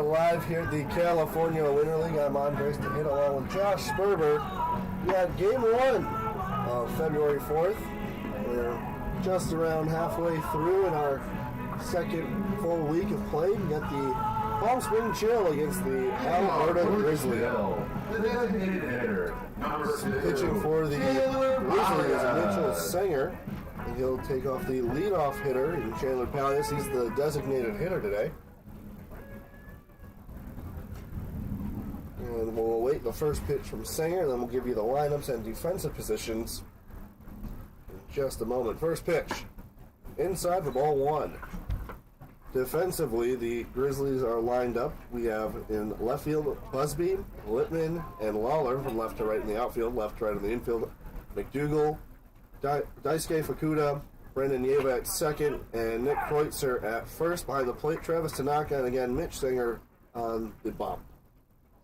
live here at the California Winter League. I'm on base to hit along with Josh Sperber. We had game 1 of February 4th. We're just around halfway through in our second full week of play. We got the Palm Spring Chill against the Alberta Grizzly. Pitching for the Grizzly is Mitchell Singer. And he'll take off the leadoff hitter in Chandler Palace. He's the designated hitter today. And we'll await the first pitch from Singer, then we'll give you the lineups and defensive positions in just a moment. First pitch, inside for ball 1. Defensively, the Grizzlies are lined up. We have in left field Busby, Whitman, and Lawler from left to right in the outfield, left to right in the infield. McDougal, Daisuke Fukuda, Brendan Yeva at second, and Nick Kreutzer at first. Behind the plate, Travis Tanaka, and again, Mitch Singer on the bump.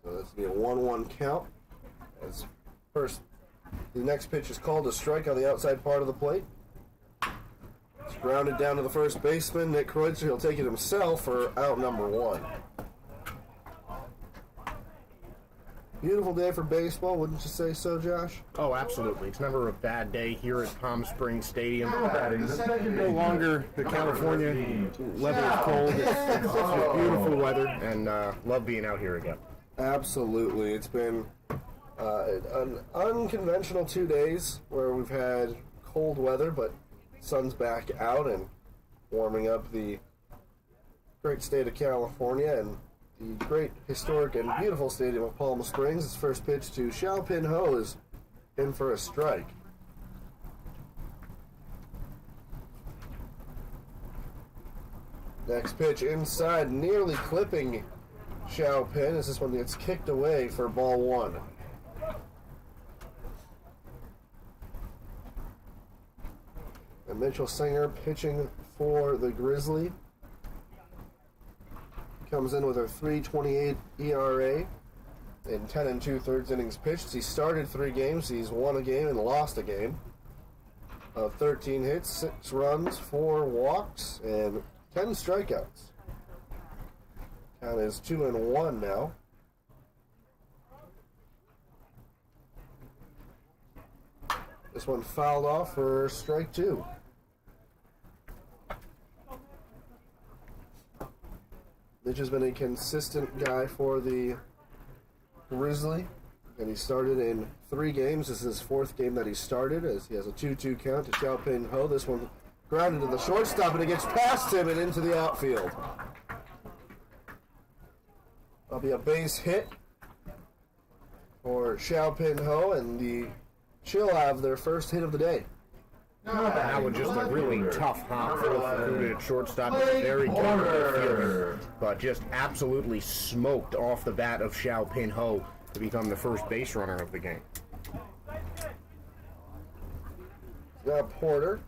So that's going to be a 1-1 count. As first, the next pitch is called a strike on the outside part of the plate. It's grounded down to the first baseman, Nick Kreutzer. He'll take it himself for out number 1. Beautiful day for baseball, wouldn't you say so, Josh? Oh, absolutely. It's never a bad day here at Palm Springs Stadium. No longer the California weather is cold. It's beautiful weather, and love being out here again. Absolutely. It's been an unconventional 2 days where we've had cold weather, but sun's back out and warming up the great state of California and the great historic and beautiful stadium of Palm Springs. His first pitch to Xiaopin Ho is in for a strike. Next pitch inside, nearly clipping Xiaopin as this one gets kicked away for ball 1. And Mitchell Singer pitching for the Grizzly. Comes in with a 3.28 ERA in 10 2/3 innings pitched. He started 3 games. He's won a game and lost a game. 13 hits, 6 runs, 4 walks, and 10 strikeouts. Count is 2-1 now. This one fouled off for strike 2. Mitch has been a consistent guy for the Grizzly, and he started in 3 games. This is his 4th game that he started, as he has a 2-2 count to Xiaopin Ho. This one grounded to the shortstop, and it gets past him and into the outfield. That'll be a base hit for Xiaopin Ho, and the Chill have their first hit of the day. That was just a really tough hop for Fukuda at shortstop. Very capable fielder, but just absolutely smoked off the bat of Xiaopin Ho to become the first base runner of the game. Now Porter,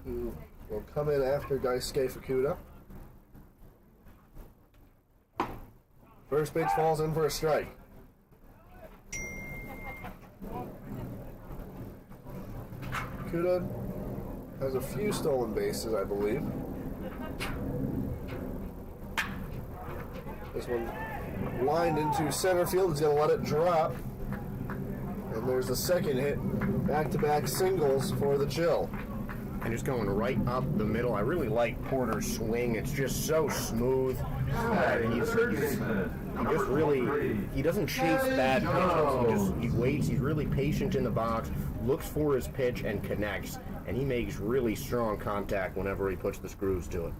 who will come in after Daisuke Fukuda. First pitch falls in for a strike. Fukuda has a few stolen bases, I believe. This one lined into center field. He's going to let it drop. And there's the second hit. Back-to-back singles for the Chill. And just going right up the middle. I really like Porter's swing. It's just so smooth. He doesn't chase bad pitches. He waits. He's really patient in the box, looks for his pitch, and connects. And he makes really strong contact whenever he puts the screws to it.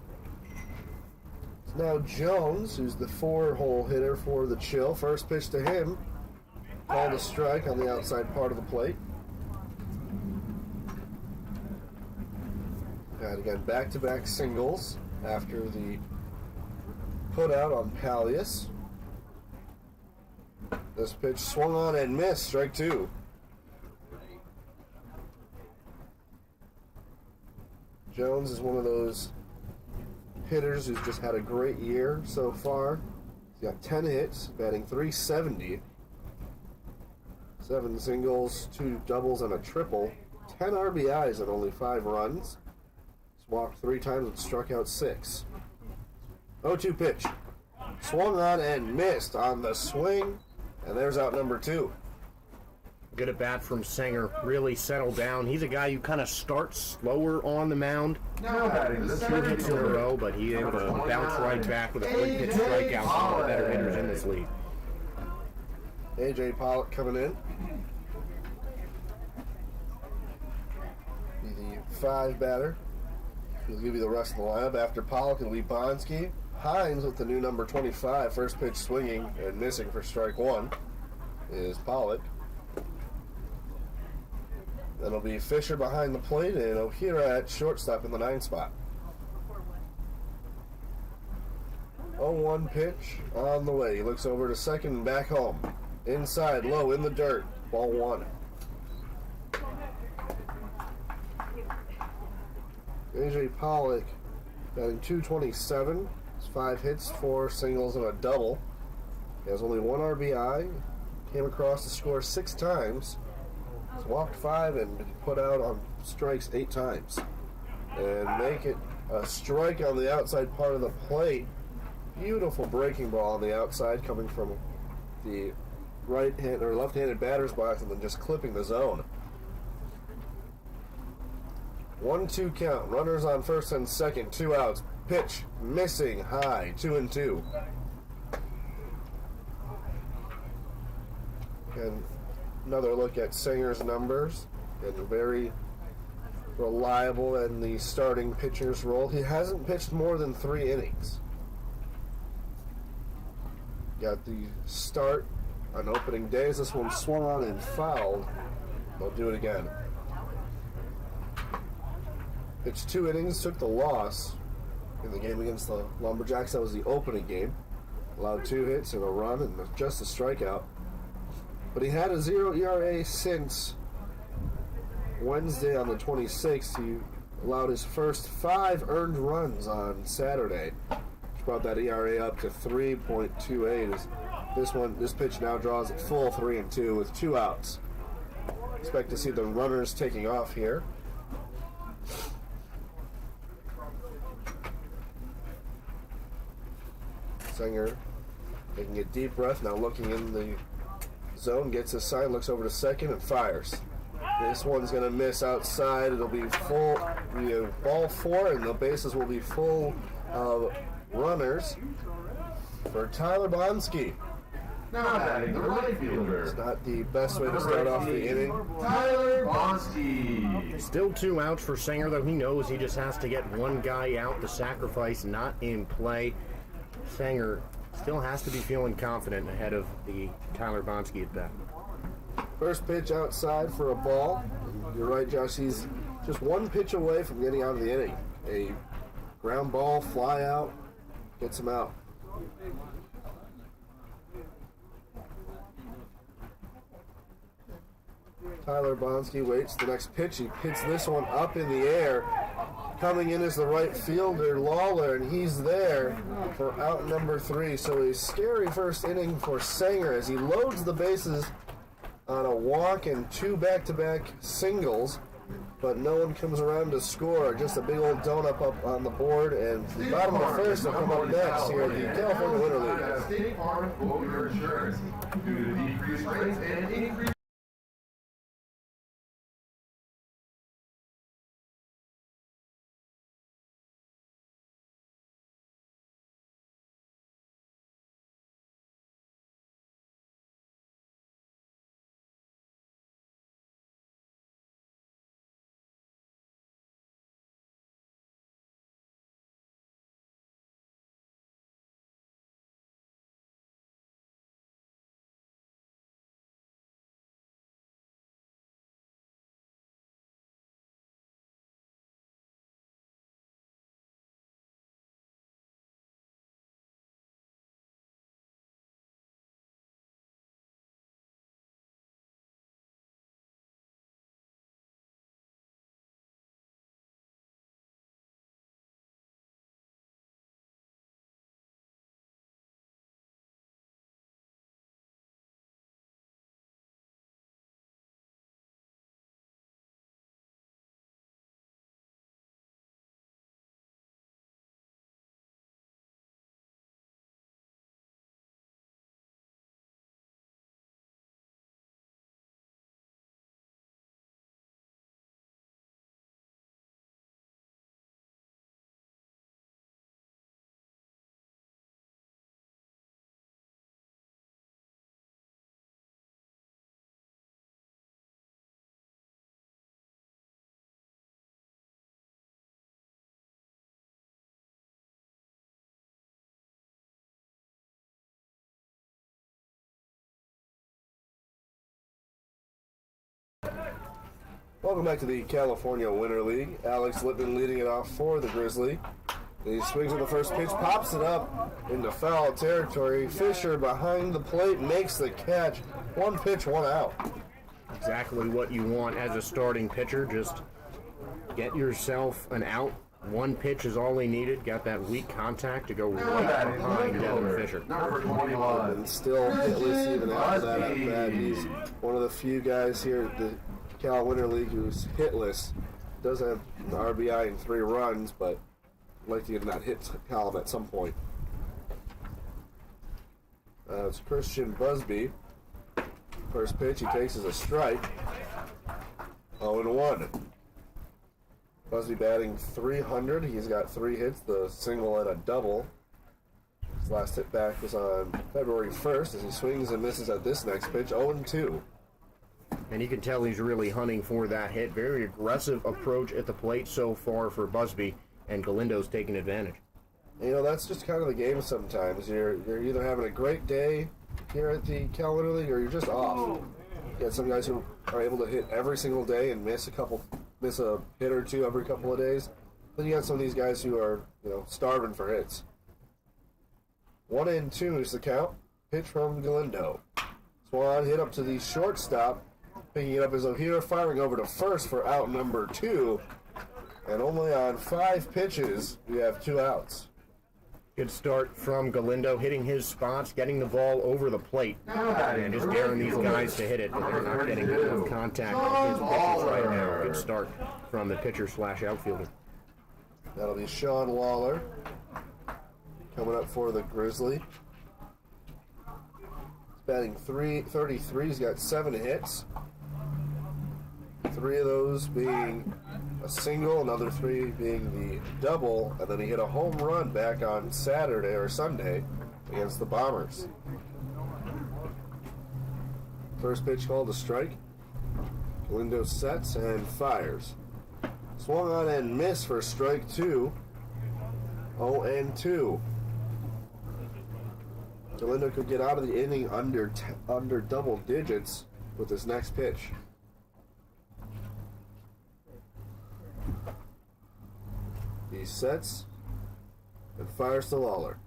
It's now Jones, who's the 4-hole hitter for the Chill. First pitch to him, called a strike on the outside part of the plate. And again, back-to-back singles after the put-out on Palias. This pitch swung on and missed, strike 2. Jones is one of those hitters who's just had a great year so far. He's got 10 hits, batting .370. 7 singles, 2 doubles, and a triple. 10 RBIs and only 5 runs. He's walked 3 times and struck out 6. 0-2 pitch. Swung on and missed on the swing. And there's out number 2. Good at bat from Sanger. Really settled down. He's a guy who kind of starts slower on the mound. Now batting the 2 center hits in a fielder. row, but he's able to bounce right back with a 3-pitch strikeout. One of the better hitters in this league. A.J. Pollock coming in. Be the 5 batter. He'll give you the rest of the lineup. After Pollock, it'll be Bonsky. Hines with the new number 25. First pitch swinging and missing for strike 1 is Pollock. Then it'll be Fisher behind the plate and O'Hara at shortstop in the 9 spot. 0-1 pitch on the way. He looks over to second and back home. Inside, low, in the dirt. Ball 1. A.J. Pollock batting .227. 5 hits, 4 singles, and a double. He has only 1 RBI. Came across to score 6 times. He's walked 5 and been put out on strikes 8 times. And make it a strike on the outside part of the plate. Beautiful breaking ball on the outside coming from the right-hand or left-handed batter's box and then just clipping the zone. 1-2 count. Runners on first and second. 2 outs. Pitch missing high. 2-2. And another look at Sanger's numbers. And very reliable in the starting pitcher's role. He hasn't pitched more than 3 innings. Got the start on opening days. This one swung on and fouled. They'll do it again. Pitched 2 innings, took the loss in the game against the Lumberjacks. That was the opening game. Allowed 2 hits and a run and just a strikeout. But he had a 0 ERA since Wednesday on the 26th. He allowed his first 5 earned runs on Saturday, which brought that ERA up to 3.28. This pitch now draws at full 3-2 with 2 outs. Expect to see the runners taking off here. Sanger taking a deep breath, now looking in the zone, gets his sign, looks over to second, and fires. This one's going to miss outside. It'll be full, ball 4, and the bases will be full of runners for Tyler Bonsky. Now batting the right fielder. It's not the best way to start off the inning. Tyler Bonsky. Still 2 outs for Sanger, though he knows he just has to get 1 guy out. The sacrifice not in play. Sanger still has to be feeling confident ahead of the Tyler Bonsky at bat. First pitch outside for a ball. You're right, Josh. He's just 1 pitch away from getting out of the inning. A ground ball, fly out, gets him out. Tyler Bonsky waits the next pitch. He hits this one up in the air. Coming in is the right fielder, Lawler, and he's there for out number 3. So a scary first inning for Sanger as he loads the bases on a walk and 2 back-to-back singles, but no one comes around to score. Just a big old donut up on the board, and the bottom of the first will come up next here at the California Winter League. State Farm quote your insurance due to decreased rates and increased Welcome back to the California Winter League. Alex Whitman leading it off for the Grizzly. He swings at the first pitch, pops it up into foul territory. Fisher behind the plate makes the catch. One pitch, one out. Exactly what you want as a starting pitcher. Just get yourself an out. One pitch is all he needed. Got that weak contact to go right behind Gavin Fisher. Number 21. And still hitless even after that at bat. He's one of the few guys here at the Cal Winter League who's hitless. Does have an RBI and 3 runs, but I'd like to get in that hit column at some point. It's Christian Busby. First pitch he takes is a strike. 0-1. Busby batting .300. He's got 3 hits, the single and a double. His last hit back was on February 1st as he swings and misses at this next pitch, 0-2. And you can tell he's really hunting for that hit. Very aggressive approach at the plate so far for Busby, and Galindo's taking advantage. You know, that's just kind of the game sometimes. You're either having a great day here at the Cal Winter League or you're just off. You got some guys who are able to hit every single day and miss a hit or two every couple of days. Then you got some of these guys who are, starving for hits. 1-2 is the count. Pitch from Galindo. Swan hit up to the shortstop. Picking it up is O'Hara, firing over to first for out number 2. And only on 5 pitches, we have 2 outs. Good start from Galindo, hitting his spots, getting the ball over the plate, and just daring these guys to hit it, but they're not getting enough contact with his pitches right now. Good start from the pitcher/outfielder. That'll be Sean Lawler coming up for the Grizzly. He's batting .333. He's got 7 hits. 3 of those being a single, another 3 being the double, and then he hit a home run back on Saturday or Sunday against the Bombers. First pitch called a strike. Galindo sets and fires. Swung on and missed for strike 2. 0-2. Galindo could get out of the inning under double digits with his next pitch. He sets and fires to Lawler.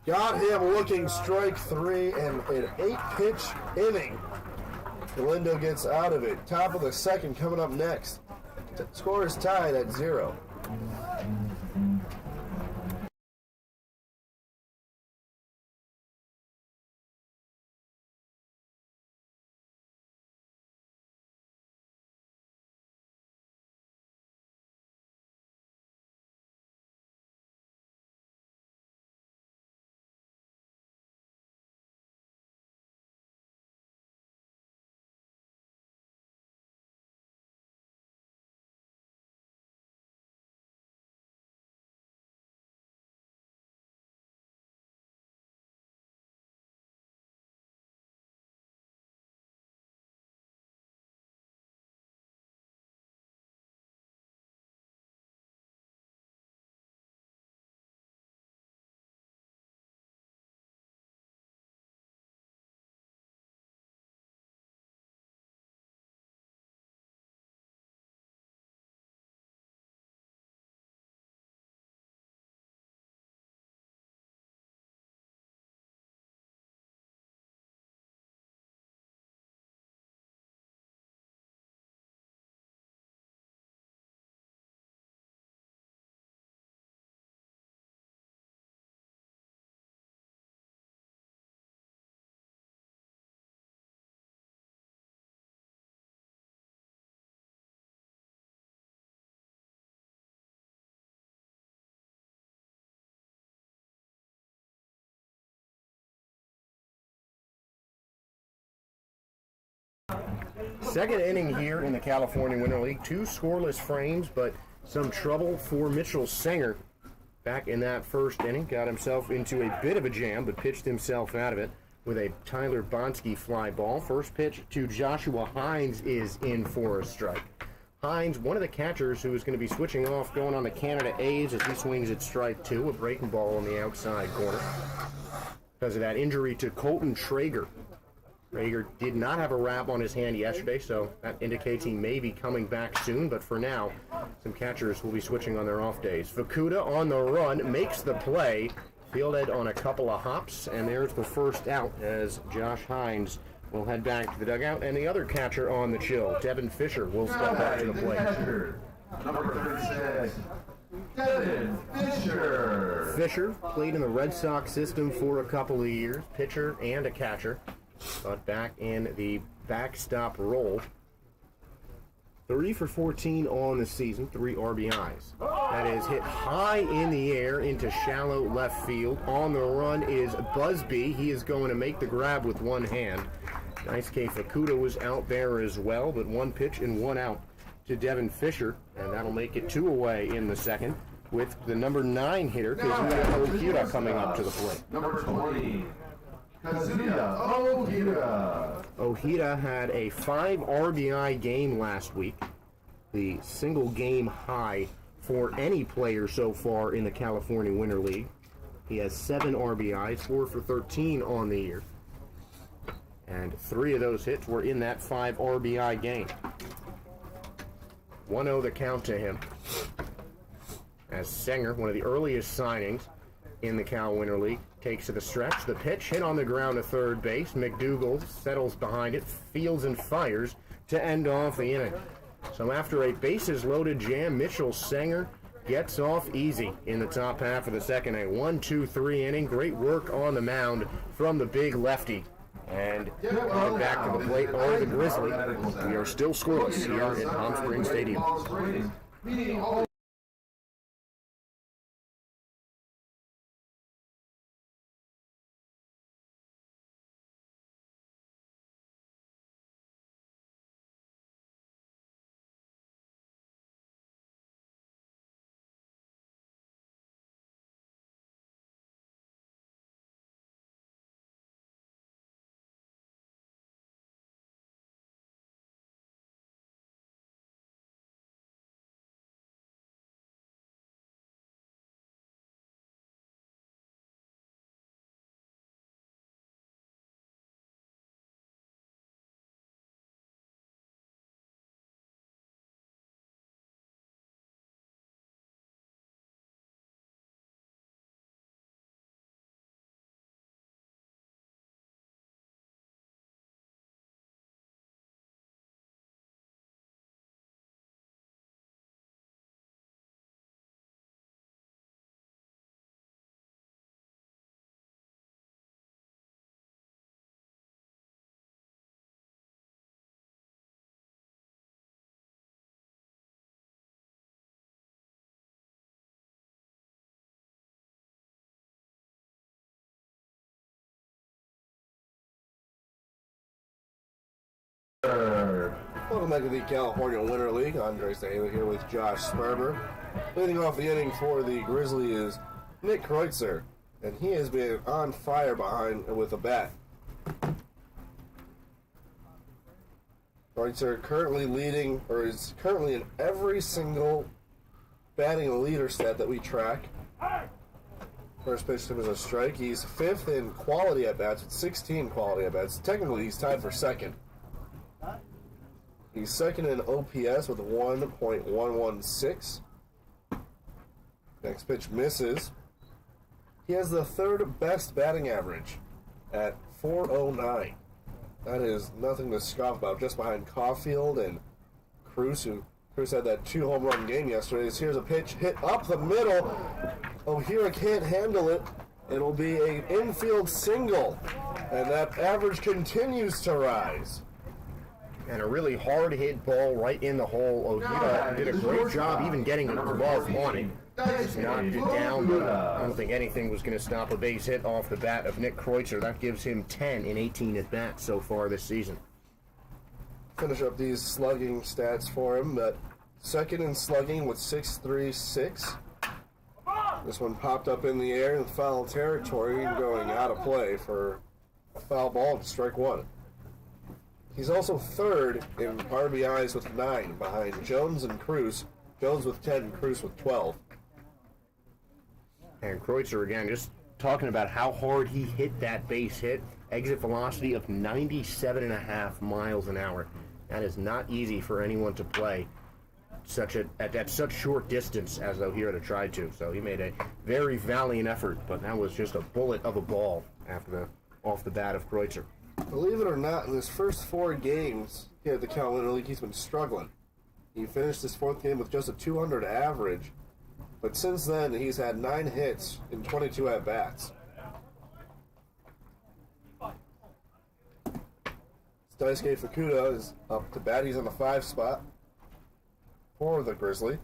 Got him looking strike 3 and an 8-pitch inning. Galindo gets out of it. Top of the second coming up next. Score is tied at 0. Second inning here in the California Winter League. 2 scoreless frames, but some trouble for Mitchell Sanger. Back in that first inning, got himself into a bit of a jam, but pitched himself out of it with a Tyler Bonsky fly ball. First pitch to Joshua Hines is in for a strike. Hines, one of the catchers who is going to be switching off, going on the Canada A's as he swings at strike 2, a breaking ball on the outside corner because of that injury to Colton Traeger. Rager did not have a wrap on his hand yesterday, so that indicates he may be coming back soon, but for now, some catchers will be switching on their off days. Fukuda on the run, makes the play, fielded on a couple of hops, and there's the first out as Josh Hines will head back to the dugout, and the other catcher on the chill, Devin Fisher, will step up to the plate. Number 36, Gavin Fisher. Fisher played in the Red Sox system for a couple of years, pitcher and a catcher, but back in the backstop role. 3 for 14 on the season, 3 RBIs. That is hit high in the air into shallow left field. On the run is Busby. He is going to make the grab with one hand. Daisuke Fukuda was out there as well, but 1 pitch and 1 out to Devin Fisher, and that'll make it 2 away in the second with the number 9 hitter, Kazuya Ohira, coming up to the plate. Number 20, Kazuya Ohira. Ohira had a 5 RBI game last week, the single game high for any player so far in the California Winter League. He has 7 RBIs, 4 for 13 on the year. And 3 of those hits were in that 5 RBI game. 1-0 the count to him. As Sanger, one of the earliest signings in the Cal Winter League, takes to the stretch. The pitch hit on the ground to third base. McDougal settles behind it, fields and fires to end off the inning. So after a bases-loaded jam, Mitchell Sanger gets off easy in the top half of the second. A 1-2-3 inning. Great work on the mound from the big lefty. And coming back to the plate are the Grizzly. We are still scoreless here at Palm Springs Stadium. Welcome back to the California Winter League. Andre Sahela here with Josh Sperber. Leading off the inning for the Grizzly is Nick Kreutzer, and he has been on fire behind with a bat. Kreutzer currently leading, or is currently in every single batting leader stat that we track. First pitch to him is a strike. He's 5th in quality at bats with 16 quality at bats. Technically, he's tied for 2nd. He's 2nd in OPS with a 1.116. Next pitch misses. He has the 3rd best batting average at 409. That is nothing to scoff about, just behind Caulfield and Cruz, who Cruz had that 2 home run game yesterday. Here's a pitch hit up the middle. Ohira can't handle it. It'll be an infield single, and that average continues to rise. And a really hard-hit ball right in the hole. Ohira did a great job even getting a glove on it. Just knocked it down, but I don't think anything was going to stop a base hit off the bat of Nick Kreutzer. That gives him 10 in 18 at-bats so far this season. Finish up these slugging stats for him, but 2nd in slugging with 636. This one popped up in the air in foul territory, going out of play for a foul ball to strike 1. He's also 3rd in RBIs with 9 behind Jones and Cruz. Jones with 10, Cruz with 12. And Kreutzer, again, just talking about how hard he hit that base hit. exit velocity of 97.5 miles an hour. That is not easy for anyone to play at such short distance as O'Hara tried to. So he made a very valiant effort, but that was just a bullet of a ball off the bat of Kreutzer. Believe it or not, in his first 4 games here at the Cal Winter League, he's been struggling. He finished his 4th game with just a 200 average, but since then he's had 9 hits in 22 at-bats. Daisuke Fukuda is up to bat. He's on the 5 spot for the Grizzly.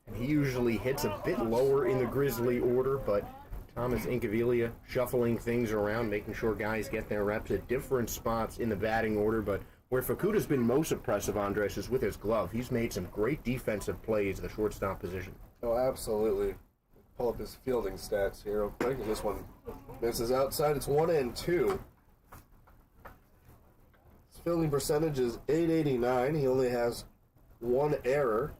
And he usually hits a bit lower in the Grizzly order, but Thomas Incaviglia shuffling things around, making sure guys get their reps at different spots in the batting order. But where Fukuda's been most impressive, Andres, is with his glove. He's made some great defensive plays at the shortstop position. Oh, absolutely. Pull up his fielding stats here real quick. This one misses outside. It's 1-2. His fielding percentage is .889. He only has 1 error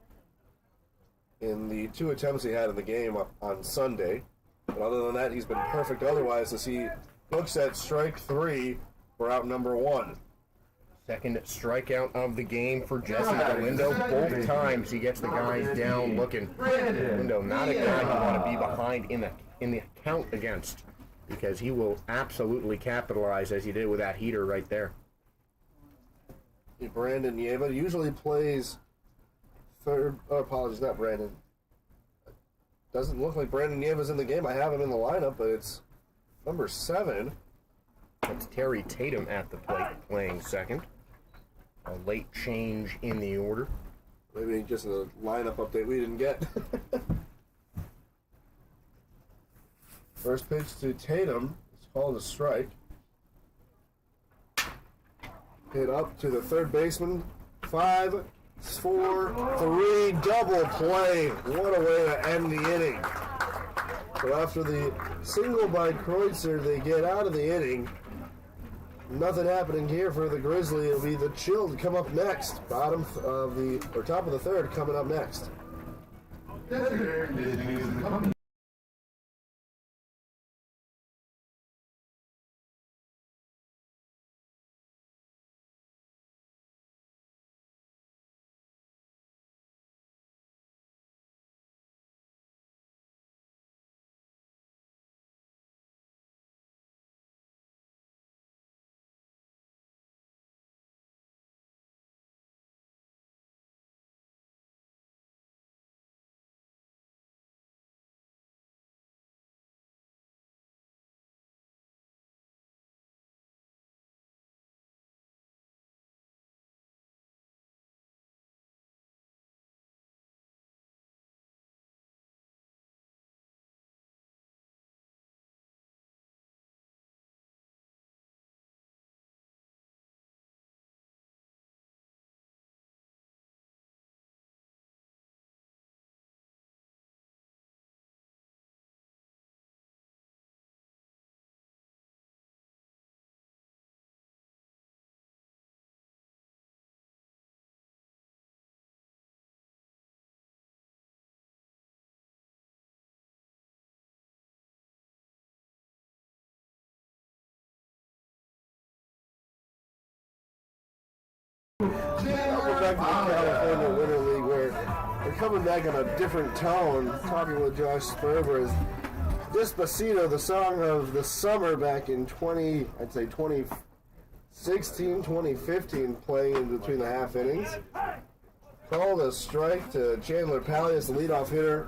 in the 2 attempts he had in the game on Sunday. But other than that, he's been perfect otherwise as he looks at strike 3 for out number 1. Second strikeout of the game for Jesse Galindo. Both times he gets the guys down looking. Galindo, not a guy you want to be behind in the count against, because he will absolutely capitalize as he did with that heater right there. Brandon Nieva usually plays third. Oh, apologies, not Brandon. Doesn't look like Brandon Nieva's in the game. I have him in the lineup, but it's number 7. That's Terry Tatum at the plate playing second. A late change in the order. Maybe just a lineup update we didn't get. First pitch to Tatum. It's called a strike. Hit up to the third baseman. 5, 4, 3, double play. What a way to end the inning. So after the single by Kreutzer, they get out of the inning. Nothing happening here for the Grizzly. It'll be the Chill to come up next. Top of the third coming up next. Welcome back to the California Winter League, where we're coming back on a different tone, talking with Josh Sperber. Is Despacito, the song of the summer back in 2016, 2015, playing in between the half innings. Called a strike to Chandler Palias, the leadoff hitter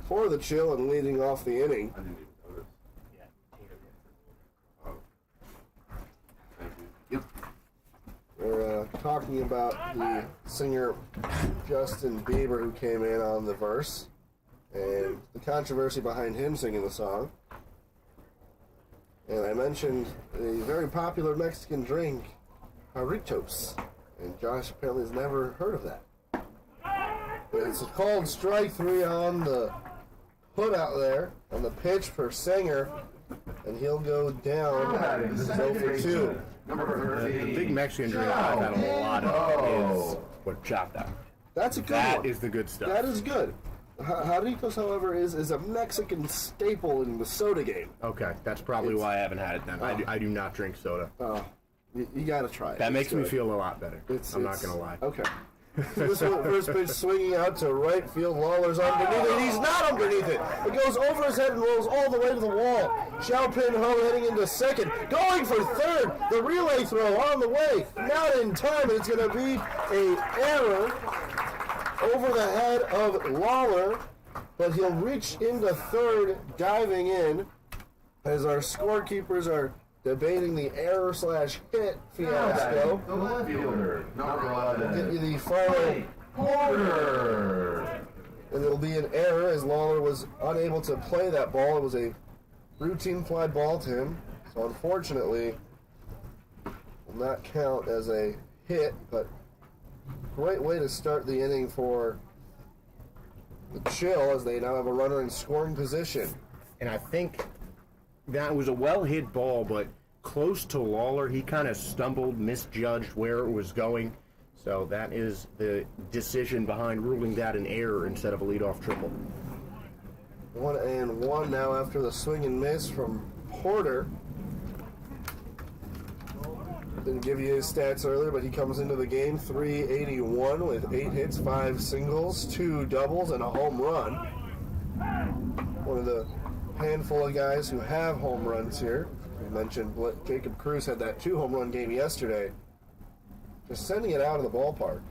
for the Chill, and leading off the inning. We're talking about the singer Justin Bieber, who came in on the verse, and the controversy behind him singing the song. And I mentioned a very popular Mexican drink, Jarritos, and Josh apparently has never heard of that. It's called strike 3 on the hood out there, on the pitch for Singer, and he'll go down 0 for 2. The big Mexican drink I've had a lot of is horchata. That's a good one. That is the good stuff. That is good. Jarritos, however, is a Mexican staple in the soda game. Okay, that's probably why I haven't had it then. I do not drink soda. Oh, you gotta try it. That It's makes me good. feel a lot better. I'm not going to lie. Okay. So this one, first pitch swinging out to right field. Lawler's underneath it. He's not underneath it. It goes over his head and rolls all the way to the wall. Xiaopin Ho heading into second. Going for third. The relay throw on the way. Not in time. It's going to be an error over the head of Lawler. But he'll reach into third, diving in, as our scorekeepers are debating the error/hit fiasco. The left fielder, number Get 11. you the final, Porter. and it'll be an error as Lawler was unable to play that ball. It was a routine fly ball to him, so unfortunately, will not count as a hit. But great way to start the inning for the Chill, as they now have a runner in scoring position. And I think that was a well-hit ball, but close to Lawler. He kind of stumbled, misjudged where it was going. So that is the decision behind ruling that an error instead of a leadoff triple. 1-1 now after the swing and miss from Porter. Didn't give you his stats earlier, but he comes into the game .381 with 8 hits, 5 singles, 2 doubles, and a home run. One of the handful of guys who have home runs here. We mentioned Jacob Cruz had that 2 home run game yesterday. Just sending it out of the ballpark.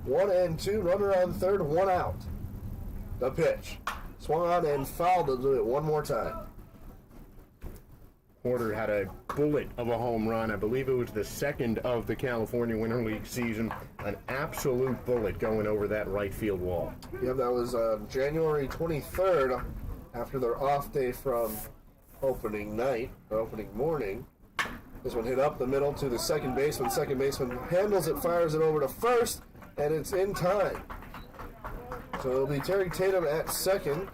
1-2, runner on third, 1 out. The pitch. Swung on and fouled to do it one more time. Porter had a bullet of a home run. I believe it was the second of the California Winter League season. An absolute bullet going over that right field wall. Yeah, that was January 23rd, after their off day from opening night, or opening morning. This one hit up the middle to the second baseman. Second baseman handles it, fires it over to first, and it's in time. So it'll be Terry Tatum at second.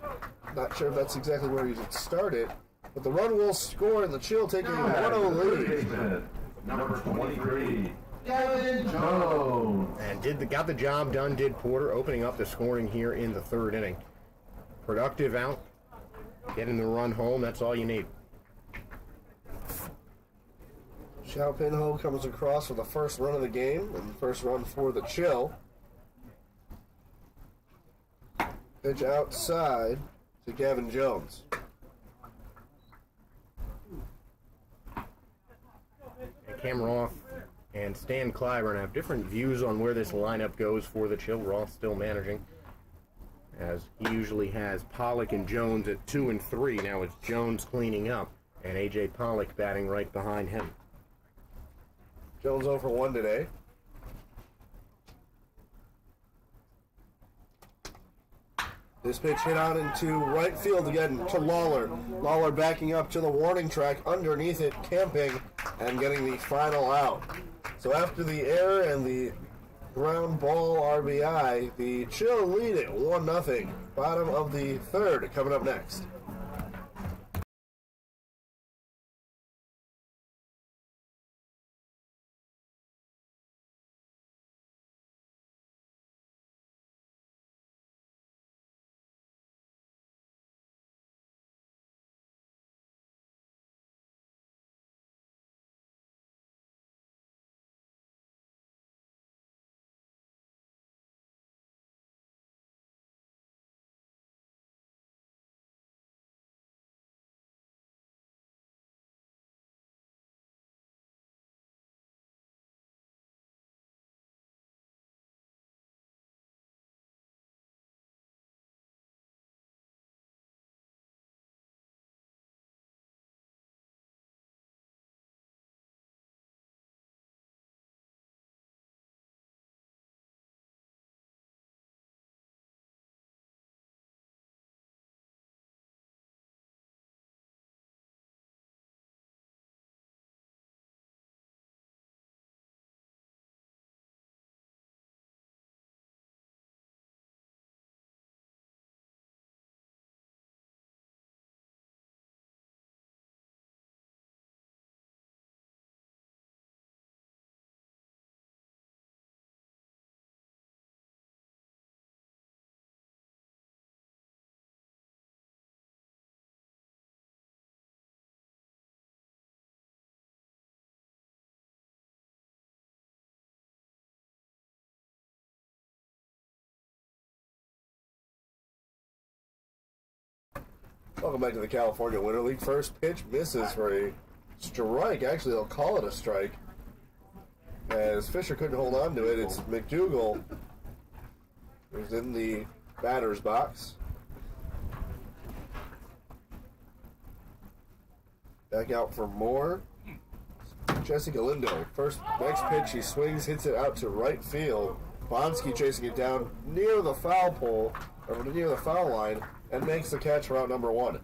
Not sure if that's exactly where he started, but the run will score, and the Chill taking a 1-0 lead. Number 23, Gavin Jones. And got the job done, did Porter, opening up the scoring here in the third inning. Productive out, getting the run home, that's all you need. Xiaopin Ho comes across for the first run of the game, and the first run for the Chill. Pitch outside to Gavin Jones. And Cam Roth and Stan Clyburn have different views on where this lineup goes for the Chill. Roth still managing, as he usually has Pollock and Jones at 2 and 3. Now it's Jones cleaning up, and A.J. Pollock batting right behind him. Jones 0 for 1 today. This pitch hit out into right field again to Lawler. Lawler backing up to the warning track, underneath it, camping, and getting the final out. So after the error and the ground ball RBI, the Chill lead it 1-0. Bottom of the third coming up next. Welcome back to the California Winter League. First pitch misses for a strike. Actually, they'll call it a strike. As Fisher couldn't hold on to it, it's McDougal who's in the batter's box. Back out for more. Jesse Galindo. Next pitch, he swings, hits it out to right field. Bonsky chasing it down near the foul pole, or near the foul line, and makes the catch for out number 1.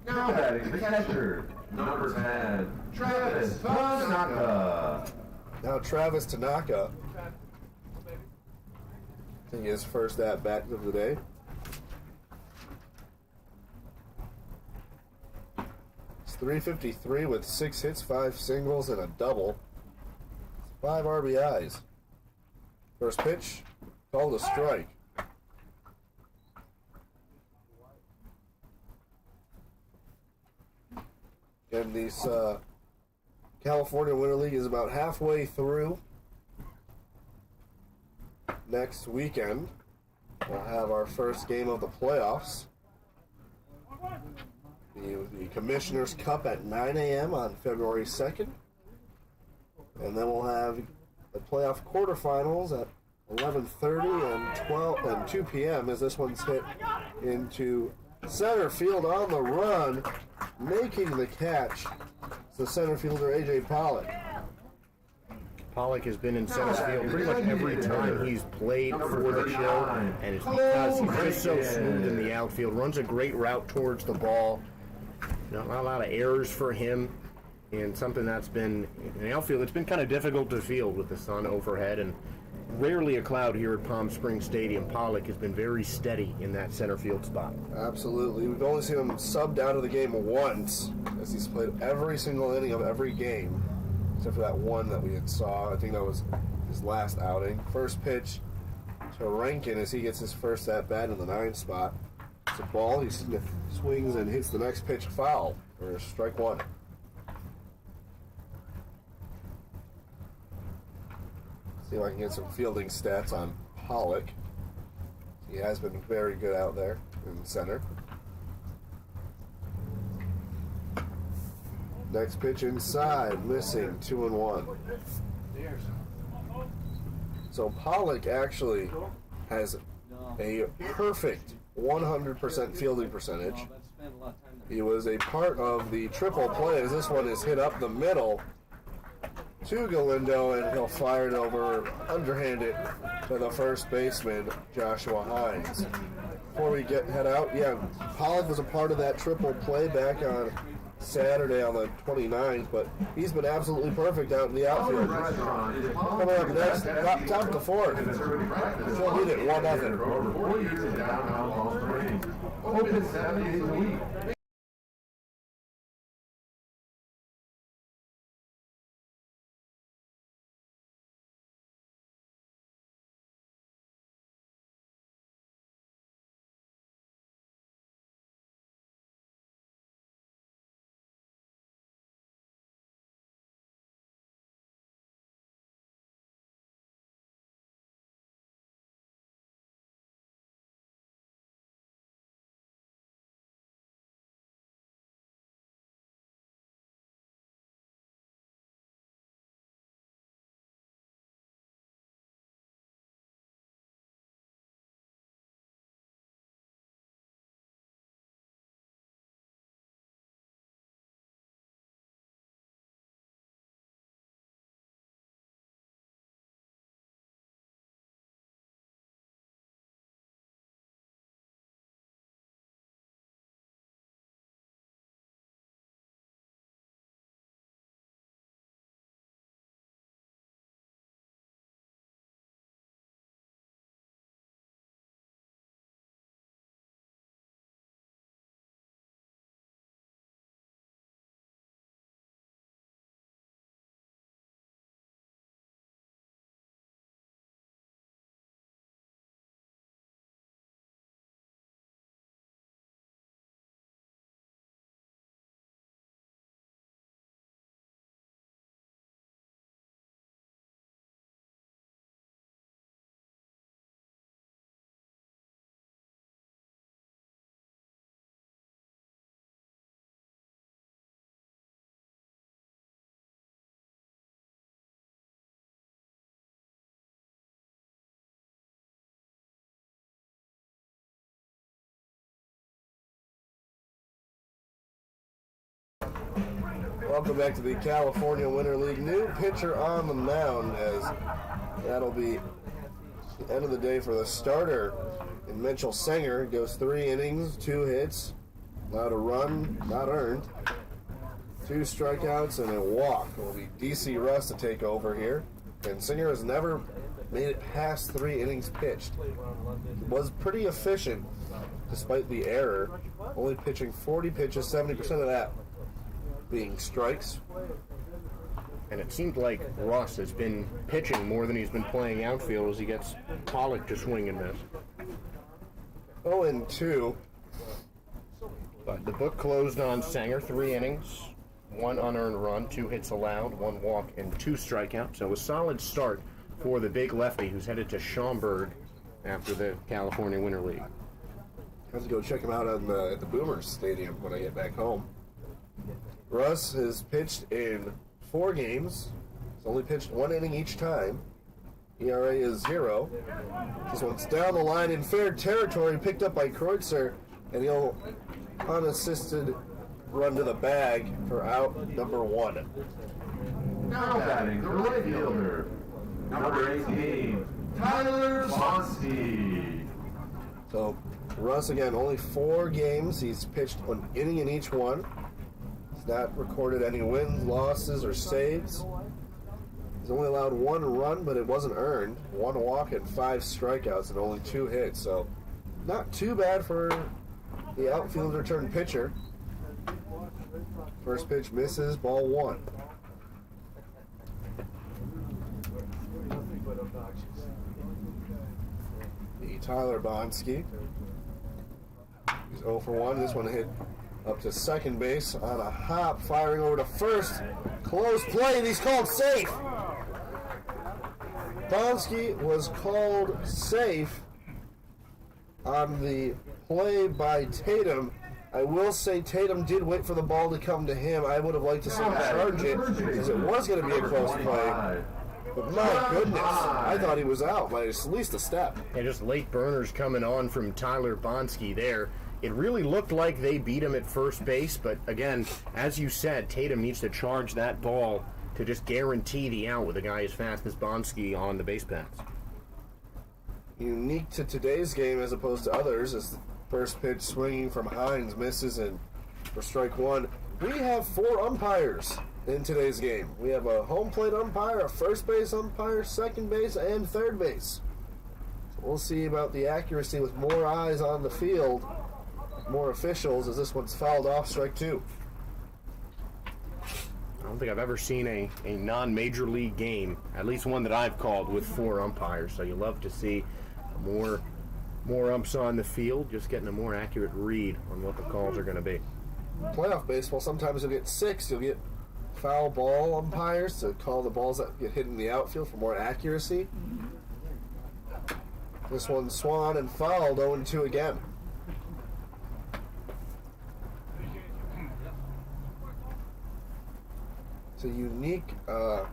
Now batting the catcher, number 10, Travis Tanaka. Now Travis Tanaka. I think his first at-bat of the day. It's 353 with 6 hits, 5 singles, and a double. 5 RBIs. First pitch, called a strike. And this California Winter League is about halfway through. Next weekend, we'll have our first game of the playoffs. The Commissioner's Cup at 9 a.m. on February 2nd. And then we'll have the playoff quarterfinals at 11:30 and 12 and 2 p.m. as this one's hit into center field on the run, making the catch. It's the center fielder A.J. Pollock. Pollock has been in center field pretty much every time he's played for the Chill, and it's because he's just so smooth in the outfield. Runs a great route towards the ball. Not a lot of errors for him, and something that's been in the outfield. It's been kind of difficult to field with the sun overhead, and rarely a cloud here at Palm Springs Stadium. Pollock has been very steady in that center field spot. Absolutely. We've only seen him subbed out of the game once, as he's played every single inning of every game, except for that one that we had saw. I think that was his last outing. First pitch to Rankin as he gets his first at-bat in the 9 spot. It's a ball. He swings and hits the next pitch foul for strike 1. See if I can get some fielding stats on Pollock. He has been very good out there in the center. Next pitch inside, missing, 2-1. So Pollock actually has a perfect 100% fielding percentage. He was a part of the triple play as this one is hit up the middle to Galindo, and he'll fire it over, underhand it to the first baseman, Joshua Hines. Before we head out, Pollock was a part of that triple play back on Saturday on the 29th, but he's been absolutely perfect out in the outfield. Coming up next, top of the 4th. He'll lead it 1-0. Over 4 years in downtown Palm Springs. Open 7 days a week. Welcome back to the California Winter League. New pitcher on the mound, as that'll be the end of the day for the starter. And Mitchell Sanger goes 3 innings, 2 hits, allowed a run, not earned, 2 strikeouts, and a walk. It will be DC Russ to take over here. And Singer has never made it past 3 innings pitched. Was pretty efficient despite the error, only pitching 40 pitches, 70% of that being strikes. And it seemed like Russ has been pitching more than he's been playing outfield as he gets Pollock to swing and miss. 0-2. But the book closed on Sanger, 3 innings, 1 unearned run, 2 hits allowed, 1 walk, and 2 strikeouts. So a solid start for the big lefty who's headed to Schaumburg after the California Winter League. I have to go check him out at the Boomers Stadium when I get back home. Russ has pitched in 4 games. He's only pitched 1 inning each time. ERA is 0. This one's down the line in fair territory, picked up by Kreutzer, and he'll unassisted run to the bag for out number 1. Now batting the right fielder, number 18, Tyler Busby. So Russ, again, only 4 games. He's pitched 1 inning in each one. He's not recorded any wins, losses, or saves. He's only allowed 1 run, but it wasn't earned. 1 walk and 5 strikeouts and only 2 hits. So not too bad for the outfielder turned pitcher. First pitch misses, ball 1. The Tyler Bonsky. He's 0 for 1. This one hit up to second base on a hop, firing over to first. Close play, and he's called safe. Bonsky was called safe on the play by Tatum. I will say Tatum did wait for the ball to come to him. I would have liked to see him charge it, because it was going to be a close play. But my goodness, I thought he was out by at least a step. And just late burners coming on from Tyler Bonsky there. It really looked like they beat him at first base, but again, as you said, Tatum needs to charge that ball to just guarantee the out with a guy as fast as Bonsky on the base paths. Unique to today's game as opposed to others, is the first pitch swinging from Hines misses, and for strike 1. We have 4 umpires in today's game. We have a home plate umpire, a first base umpire, second base, and third base. So we'll see about the accuracy with more eyes on the field, more officials, as this one's fouled off, strike 2. I don't think I've ever seen a non-major league game, at least one that I've called, with 4 umpires. So you love to see more umps on the field, just getting a more accurate read on what the calls are going to be. Playoff baseball, sometimes you'll get 6. You'll get foul ball umpires to call the balls that get hit in the outfield for more accuracy. This one swung and fouled, 0-2 again. It's a unique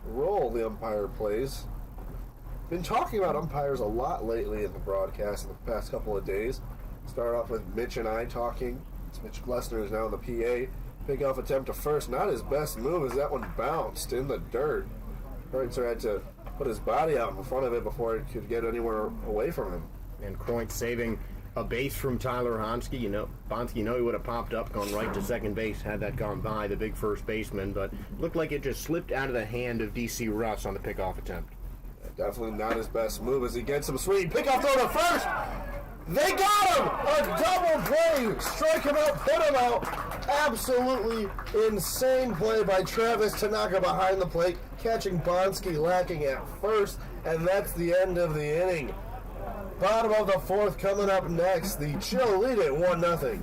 role the umpire plays. Been talking about umpires a lot lately in the broadcast in the past couple of days. Started off with Mitch and I talking. It's Mitch Glessner is now in the PA. Pickoff attempt to first. Not his best move as that one bounced in the dirt. Kreutzer had to put his body out in front of it before it could get anywhere away from him. And Kreutzer saving a base from Tyler Bonsky. Bonsky, he would have popped up, gone right to second base had that gone by the big first baseman, but looked like it just slipped out of the hand of DC Russ on the pickoff attempt. Definitely not his best move as he gets him sweet. Pickoff throw to first. They got him! A double play! Strike him out, put him out. Absolutely insane play by Travis Tanaka behind the plate, catching Bonsky lacking at first, and that's the end of the inning. Bottom of the 4th coming up next. The Chill lead at 1-0.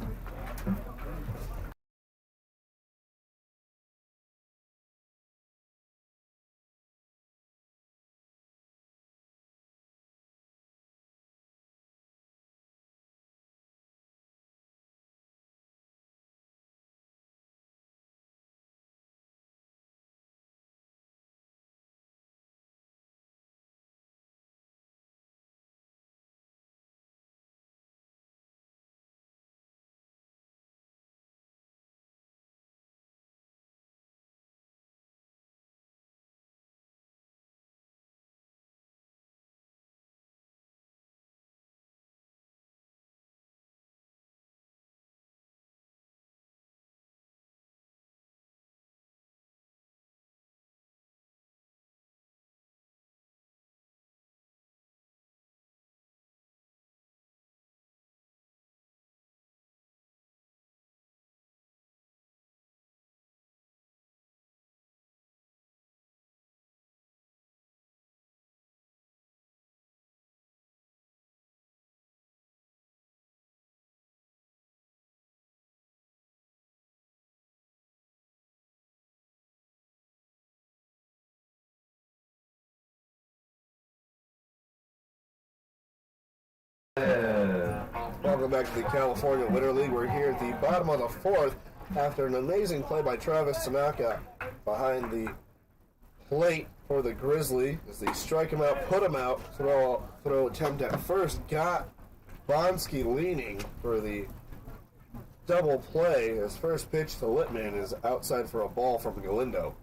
Welcome back to the California Winter League. We're here at the bottom of the fourth after an amazing play by Travis Tanaka behind the plate for the Grizzly as they strike him out, put him out, throw attempt at first, got Bonsky leaning for the double play. His first pitch to Whitman is outside for a ball from Galindo.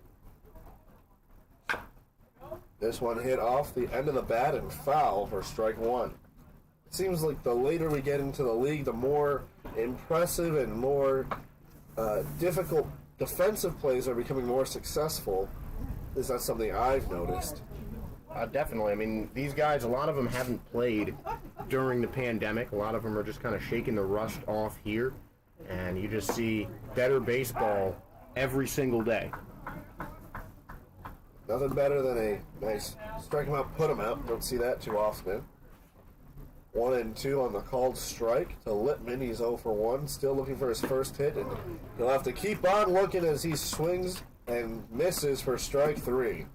This one hit off the end of the bat and foul for strike one. It seems like the later we get into the league, the more impressive and more difficult defensive plays are becoming more successful. Is that something I've noticed? Definitely. I mean, these guys, a lot of them haven't played during the pandemic. A lot of them are just kind of shaking the rust off here. And you just see better baseball every single day. Nothing better than a nice strike him out, put him out. Don't see that too often. 1-2 on the called strike to Lippman. He's 0 for 1, still looking for his first hit, and he'll have to keep on looking as he swings and misses for strike 3.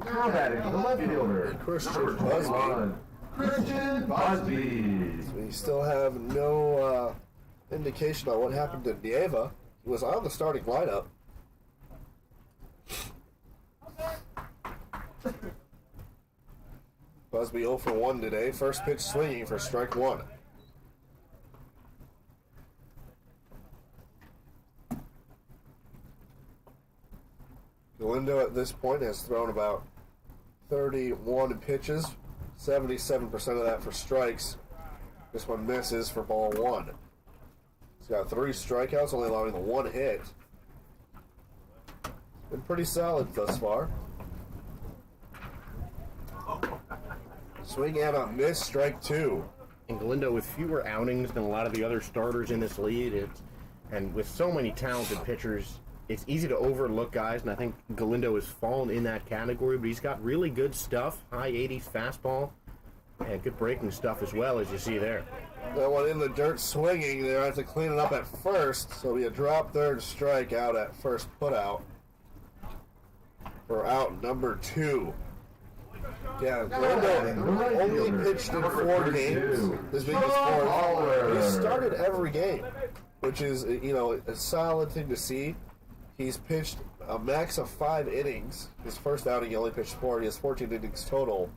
Now batting the left fielder, Christian Busby. Christian Busby. We still have no indication on what happened to Nieva. He was on the starting lineup. Busby 0 for 1 today. First pitch swinging for strike 1. Galindo at this point has thrown about 31 pitches, 77% of that for strikes. This one misses for ball 1. He's got 3 strikeouts, only allowing the 1 hit. Been pretty solid thus far. Swing and a miss, strike 2. And Galindo, with fewer outings than a lot of the other starters in this league, and with so many talented pitchers, it's easy to overlook guys, and I think Galindo has fallen in that category, but he's got really good stuff, high 80s fastball, and good breaking stuff as well, as you see there. That one in the dirt swinging. They have to clean it up at first, so it'll be a drop third strike out at first put out for out number 2. Yeah, Galindo only pitched in 4 games. This being his 4th. He started every game, which is, a solid thing to see. He's pitched a max of 5 innings. His first outing, he only pitched 4. He has 14 innings total.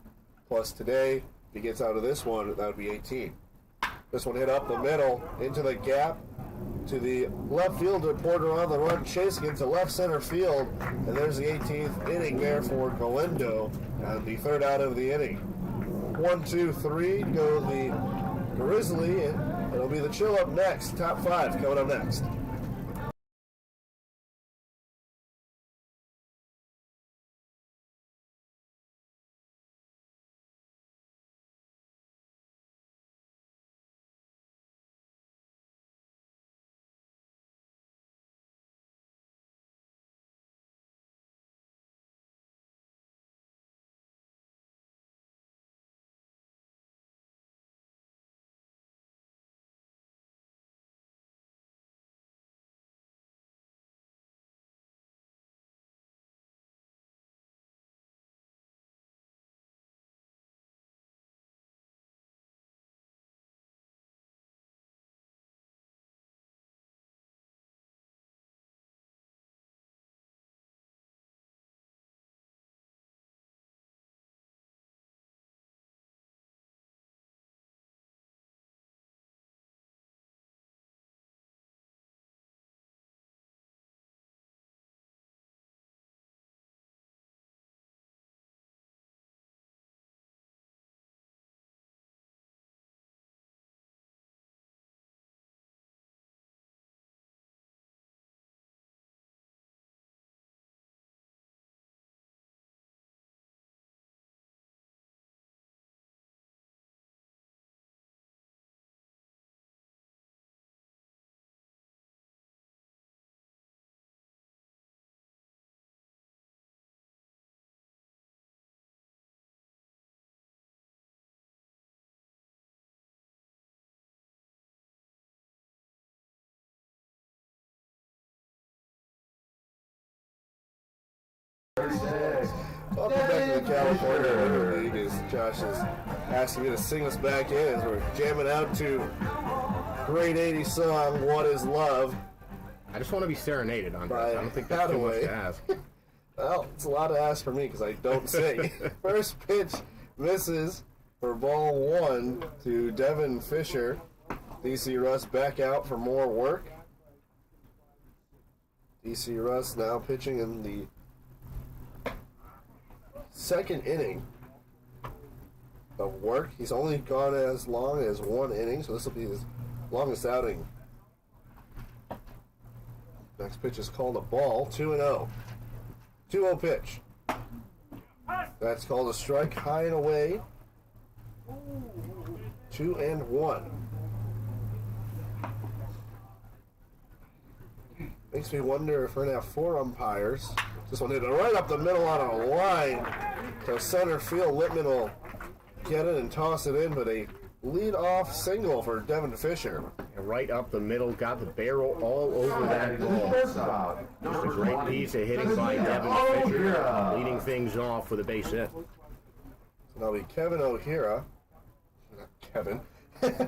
Plus today, if he gets out of this one, that would be 18. This one hit up the middle, into the gap, to the left fielder. Porter on the run, chasing into left center field. And there's the 18th inning there for Galindo. And the 3rd out of the inning. 1, 2, 3 go the Grizzly, and it'll be the chill up next. Top 5 coming up next. Welcome back to the California Winter League as Josh is asking me to sing us back in as we're jamming out to great 80s song, What Is Love? I just want to be serenaded on this. I don't think that's too much to ask. Well, it's a lot to ask for me because I don't sing. First pitch misses for ball 1 to Devin Fisher. DC Russ back out for more work. DC Russ now pitching in the second inning of work. He's only gone as long as 1 inning, so this will be his longest outing. Next pitch is called a ball, 2-0. 2-0 pitch. That's called a strike, high and away. 2-1. Makes me wonder if we're going to have 4 umpires. This one hit it right up the middle on a line to center field. Whitman will get it and toss it in, but a lead-off single for Devin Fisher. And right up the middle, got the barrel all over that ball. Just a great piece of hitting by Devin Fisher, leading things off with a base hit. So that'll be Kevin O'Hara. Not Kevin.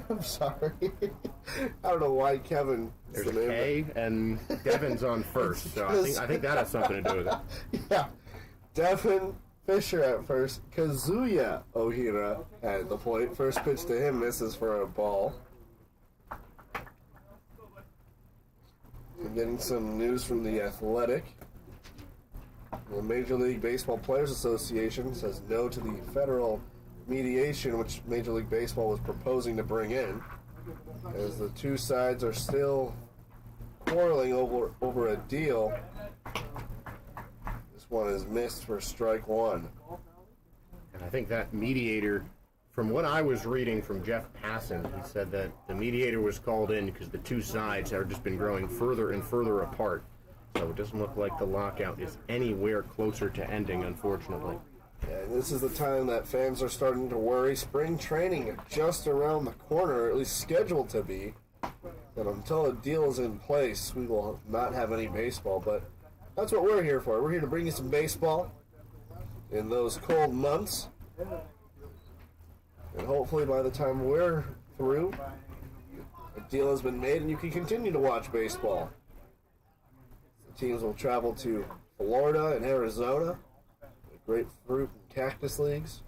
I'm sorry. I don't know why Kevin. There's a K, and Devin's on first, so I think that has something to do with it. Yeah. Devin Fisher at first. Kazuya O'Hara at the plate. First pitch to him misses for a ball. I'm getting some news from the Athletic. The Major League Baseball Players Association says no to the federal mediation which Major League Baseball was proposing to bring in, as the two sides are still quarreling over a deal. This one is missed for strike 1. And I think that mediator, from what I was reading from Jeff Passan, he said that the mediator was called in because the two sides have just been growing further and further apart. So it doesn't look like the lockout is anywhere closer to ending, unfortunately. And this is the time that fans are starting to worry. Spring training just around the corner, or at least scheduled to be. And until a deal is in place, we will not have any baseball. But that's what we're here for. We're here to bring you some baseball in those cold months. And hopefully by the time we're through, a deal has been made and you can continue to watch baseball. The teams will travel to Florida and Arizona. Grapefruit and cactus leagues.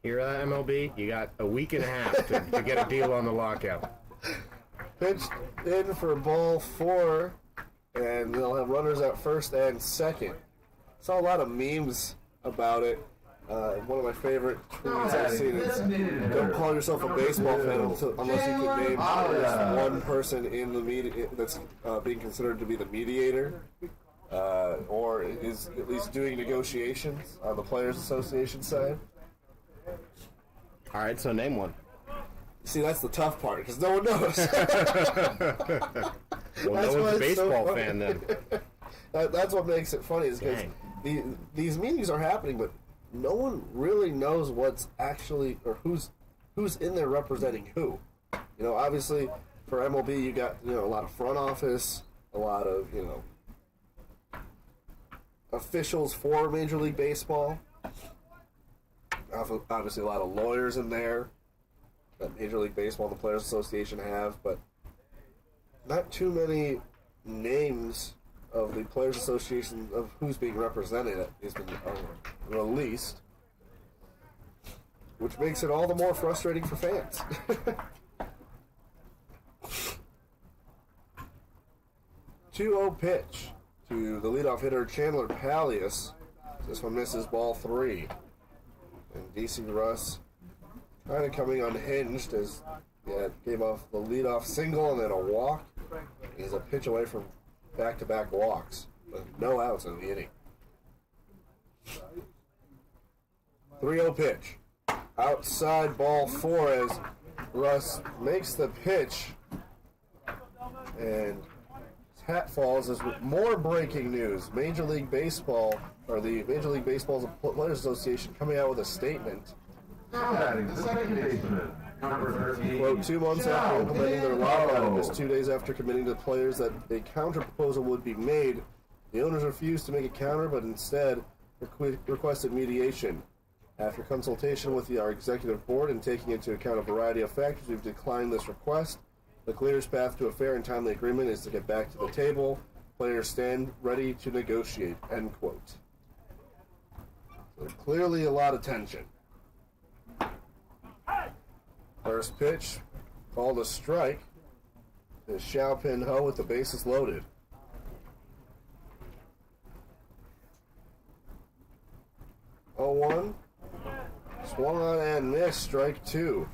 Here at MLB, you got a week and a half to get a deal on the lockout. Pitched in for ball 4, and they'll have runners at first and second. Saw a lot of memes about it. One of my favorite tweets I've seen is, don't call yourself a baseball fan unless you can name at least one person in the media that's being considered to be the mediator. Or is at least doing negotiations on the Players Association side. All right, so name one. See, that's the tough part, because no one knows. Well, no one's a baseball fan then. That's what makes it funny, is because these meetings are happening, but no one really knows what's actually, or who's in there representing who. You know, obviously, for MLB, you got, a lot of front office, a lot of, officials for Major League Baseball. Obviously, a lot of lawyers in there that Major League Baseball and the Players Association have, but not too many names of the Players Association of who's being represented has been released, which makes it all the more frustrating for fans. 2-0 pitch to the leadoff hitter, Chandler Palias. This one misses ball 3. And DC Russ kind of coming unhinged as gave off the leadoff single and then a walk. He's a pitch away from back-to-back walks, but no outs in the inning. 3-0 pitch. Outside ball 4 as Russ makes the pitch. And hat falls as more breaking news. Major League Baseball, or the Major League Baseball's Players Association, coming out with a statement. Quote, 2 months after implementing their lockout, and just 2 days after committing to the players that a counter proposal would be made, the owners refused to make a counter, but instead requested mediation. After consultation with our executive board and taking into account a variety of factors, we've declined this request. The clearest path to a fair and timely agreement is to get back to the table. Players stand ready to negotiate. End quote. So clearly a lot of tension. First pitch, called a strike, is Xiaopin Ho with the bases loaded. Oh, 1. Swung on and missed, strike 2.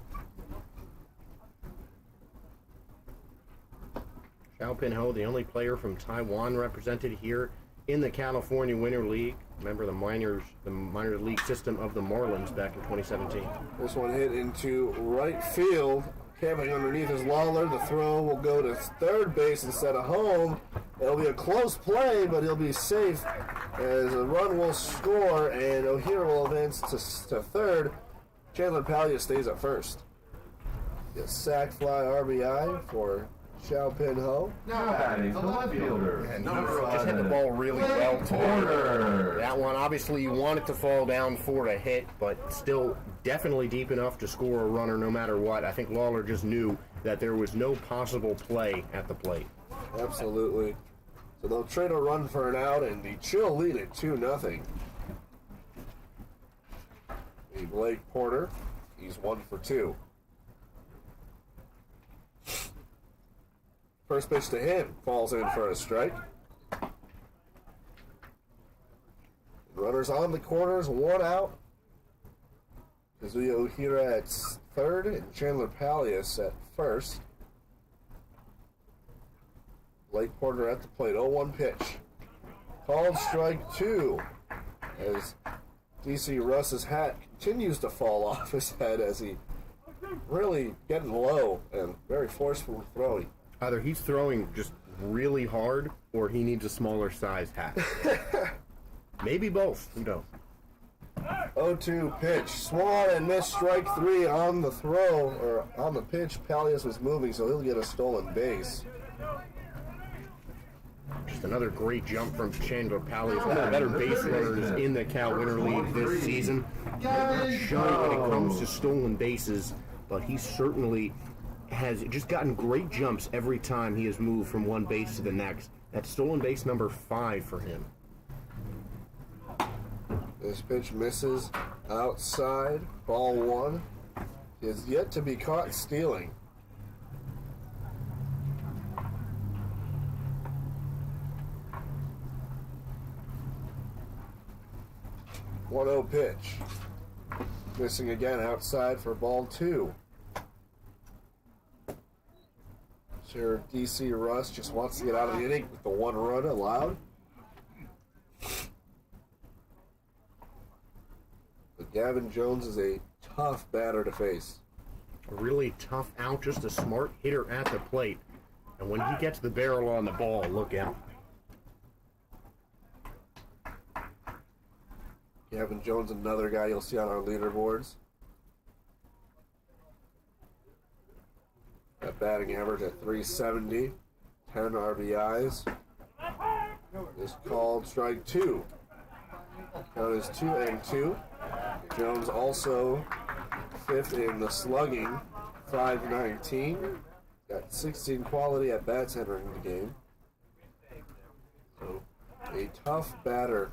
Xiaopin Ho, the only player from Taiwan represented here in the California Winter League. Remember the minor league system of the Marlins back in 2017. This one hit into right field. Camping underneath is Lawler. The throw will go to third base instead of home. It'll be a close play, but he'll be safe as a run will score, and O'Hara will advance to third. Chandler Pallia stays at first. A sac fly RBI for Xiaopin Ho. Now batting the left fielder. And Number just hit the 11, ball really well. Porter. That one, obviously, you want it to fall down for a hit, but still definitely deep enough to score a runner no matter what. I think Lawler just knew that there was no possible play at the plate. Absolutely. So they'll trade a run for an out, and the Chill lead it 2-0. The Blake Porter, he's 1 for 2. First pitch to him falls in for a strike. Runners on the corners, 1 out. Kazuya Ohira at third and Chandler Pallias at first. Blake Porter at the plate, 0-1 pitch. Called strike 2 as DC Russ's hat continues to fall off his head as he really getting low and very forcefully throwing. Either he's throwing just really hard or he needs a smaller sized hat. Maybe both. Who knows? 0-2 pitch. Swung and missed, strike 3 on the throw, or on the pitch. Pallias was moving, so he'll get a stolen base. Just another great jump from Chandler Pallias, one of the better base runners in the Cal Winter League this season. Not sure when it comes to stolen bases, but he certainly has just gotten great jumps every time he has moved from one base to the next. That's stolen base number 5 for him. This pitch misses outside, ball 1. He is yet to be caught stealing. One 0 pitch. Missing again outside for ball 2. Sure, DC Russ just wants to get out of the inning with the 1 run allowed. But Gavin Jones is a tough batter to face. A really tough out, just a smart hitter at the plate. And when he gets the barrel on the ball, look out. Gavin Jones, another guy you'll see on our leaderboards. That batting average at 370, 10 RBIs. Is called strike 2. Count is 2-2. Jones also 5th in the slugging, 519. Got 16 quality at bats entering the game. So a tough batter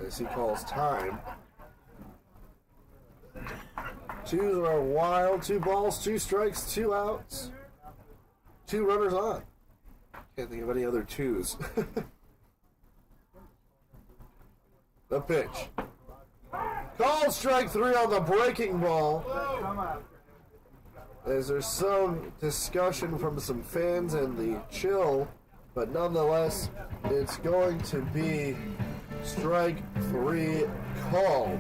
as he calls time. 2 are wild, 2 balls, 2 strikes, 2 outs, 2 runners on. Can't think of any other 2s. The pitch. Called strike 3 on the breaking ball. As there's some discussion from some fans and the Chill, but nonetheless, it's going to be strike 3 called.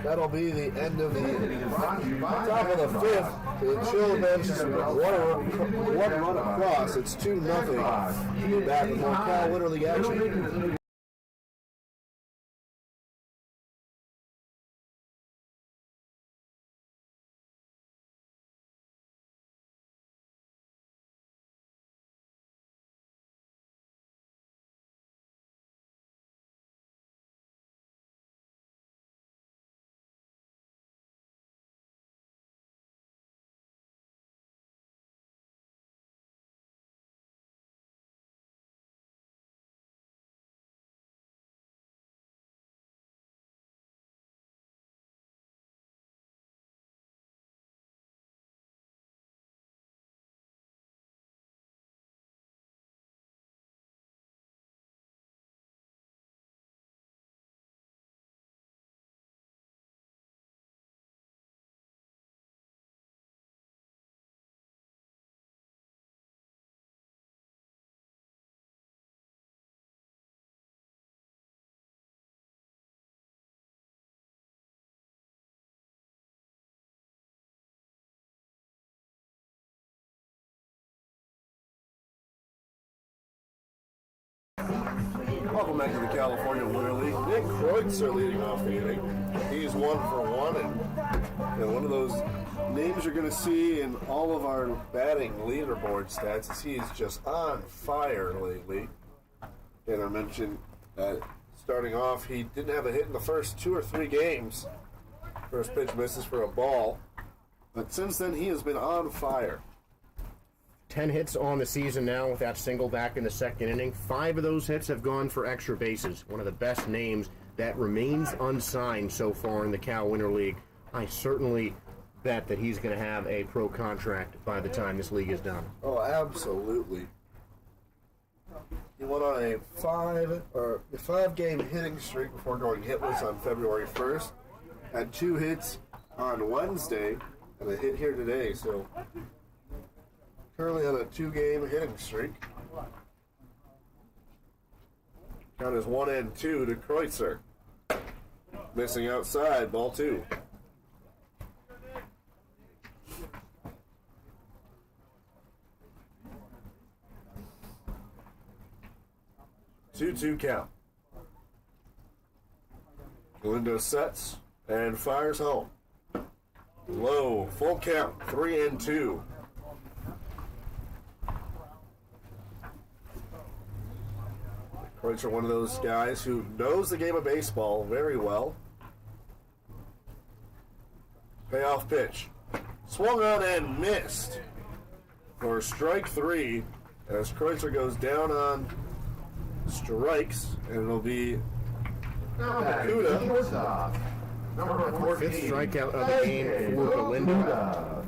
That'll be the end of the top of the 5th. The Chill bench is one run across. It's 2-0. Back with more Cal Winter League action. Welcome back to the California Winter League. Nick Kreutzer leading off the inning. He's 1-for-1, and one of those names you're going to see in all of our batting leaderboard stats is he's just on fire lately. And I mentioned that starting off, he didn't have a hit in the first 2 or 3 games. First pitch misses for a ball. But since then, he has been on fire. 10 hits on the season now with that single back in the second inning. 5 of those hits have gone for extra bases. One of the best names that remains unsigned so far in the Cal Winter League. I certainly bet that he's going to have a pro contract by the time this league is done. Oh, absolutely. He went on a 5-game hitting streak before going hitless on February 1st. Had 2 hits on Wednesday and a hit here today, so currently on a 2-game hitting streak. Count is 1-2 to Kreutzer. Missing outside, ball 2. Two count. Galindo sets and fires home. Low, full count, 3-2. Kreutzer, one of those guys who knows the game of baseball very well. Payoff pitch. Swung on and missed for strike 3 as Kreutzer goes down on strikes, and it'll be Kuda. Fifth strikeout of the game for Galindo.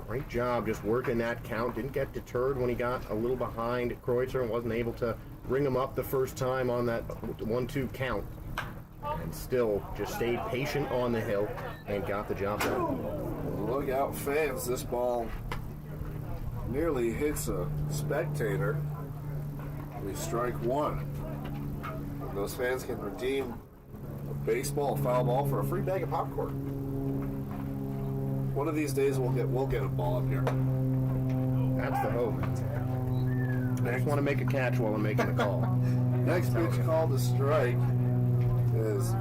Great job just working that count. Didn't get deterred when he got a little behind Kreutzer and wasn't able to bring him up the first time on that 1-2 count. And still just stayed patient on the hill and got the job done. Look out, fans. This ball nearly hits a spectator. We strike 1. And those fans can redeem a baseball, a foul ball for a free bag of popcorn. One of these days we'll get a ball up here. That's the hope. I just want to make a catch while I'm making the call. Next pitch called to strike is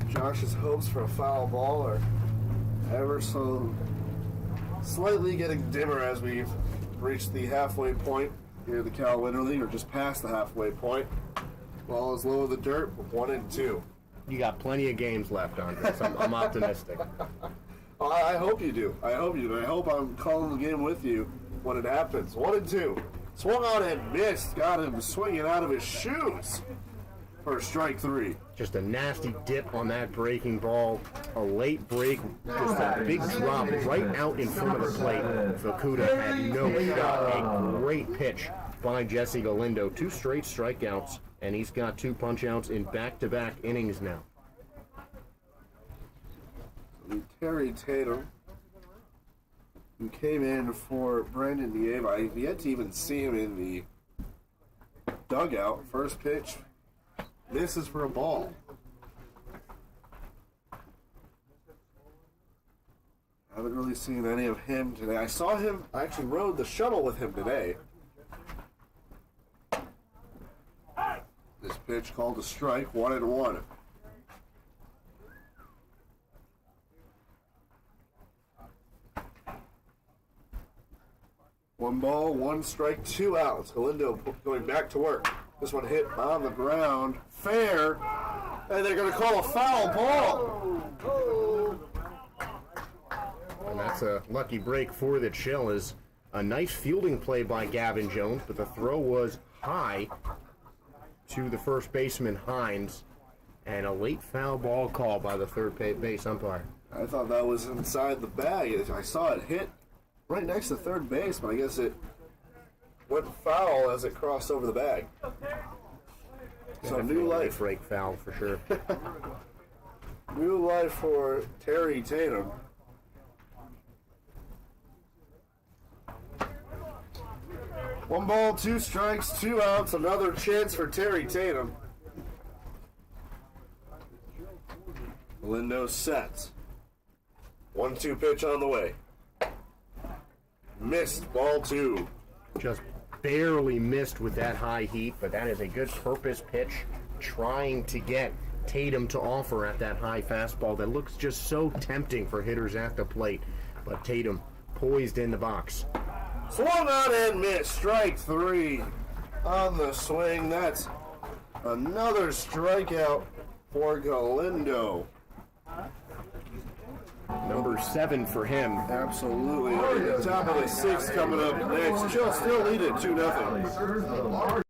Josh's hopes for a foul ball are ever so slightly getting dimmer as we've reached the halfway point here at the Cal Winter League, or just past the halfway point. Ball is low in the dirt, 1-2. You got plenty of games left, Andre, so I'm optimistic. I hope you do. I hope you do. I hope I'm calling the game with you when it happens. 1-2. Swung on and missed. Got him swinging out of his shoes for strike 3. Just a nasty dip on that breaking ball. A late break. Just a big drop right out in front of the plate. Fukuda had no shot. A great pitch by Jesse Galindo. 2 straight strikeouts, and he's got 2 punch-outs in back-to-back innings now. Terry Tatum, who came in for Brandon Nieva. I've yet to even see him in the dugout. First pitch misses for a ball. Haven't really seen any of him today. I saw him, I actually rode the shuttle with him today. This pitch called a strike, 1-1. One ball, 1 strike, 2 outs. Galindo going back to work. This one hit on the ground. Fair. And they're going to call a foul ball. And that's a lucky break for the Chill. Is a nice fielding play by Gavin Jones, but the throw was high to the first baseman, Hines. And a late foul ball call by the third base umpire. I thought that was inside the bag. I saw it hit right next to third base, but I guess it went foul as it crossed over the bag. So new life. Break foul for sure. New life for Terry Tatum. One ball, 2 strikes, 2 outs. Another chance for Terry Tatum. Galindo sets. 1-2 pitch on the way. Missed, ball 2. Just barely missed with that high heat, but that is a good purpose pitch, trying to get Tatum to offer at that high fastball that looks just so tempting for hitters at the plate. But Tatum poised in the box. Swung on and missed. Strike 3 on the swing. That's another strikeout for Galindo. Number 7 for him. Absolutely. The top of the 6th coming up next. She'll still lead it 2-0.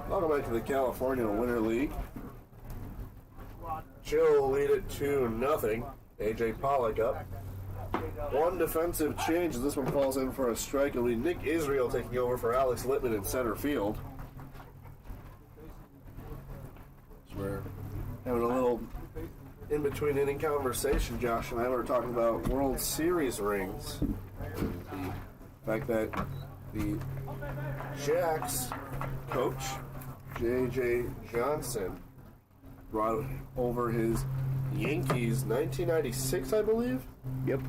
Welcome back to the California Winter League. Chill lead it 2-0. A.J. Pollock up. One defensive change as this one falls in for a strike. It'll be Nick Israel taking over for Alex Whitman in center field. So we're having a little in-between inning conversation. Josh and I were talking about World Series rings. The fact that the Jacks coach, J.J. Johnson, brought over his Yankees 1996, I believe? Yep.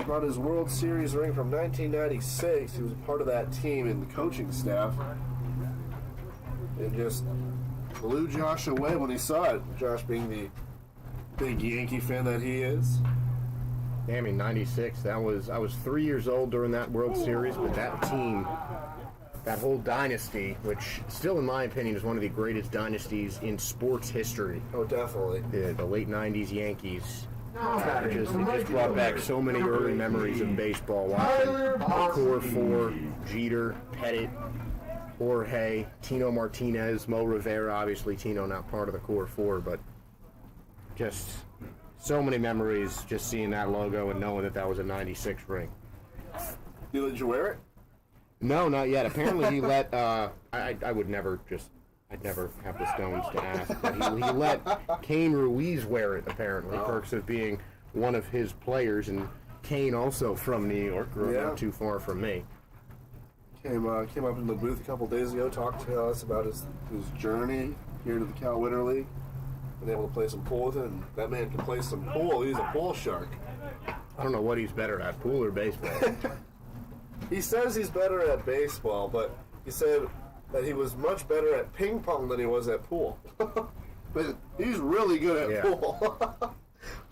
Brought his World Series ring from 1996. He was a part of that team and the coaching staff. And just blew Josh away when he saw it. Josh being the big Yankee fan that he is. Yeah, I mean, 96, I was 3 years old during that World Series, but that team, that whole dynasty, which still in my opinion is one of the greatest dynasties in sports history. Oh, definitely. The late 90s Yankees. It just brought back so many early memories of baseball. Watching the Core Four, Jeter, Pettit, Jorge, Tino Martinez, Mo Rivera. Obviously, Tino not part of the Core Four, but just so many memories just seeing that logo and knowing that that was a 96 ring. Did you wear it? No, not yet. Apparently he let, I would never just, I'd never have the stones to ask, but he let Kane Ruiz wear it, apparently. Perks of being one of his players, and Kane also from New York, grew up not too far from me. Came up in the booth a couple days ago, talked to us about his journey here to the Cal Winter League. Been able to play some pool with him, and that man can play some pool. He's a pool shark. I don't know what he's better at, pool or baseball. He says he's better at baseball, but he said that he was much better at ping pong than he was at pool. But he's really good at pool.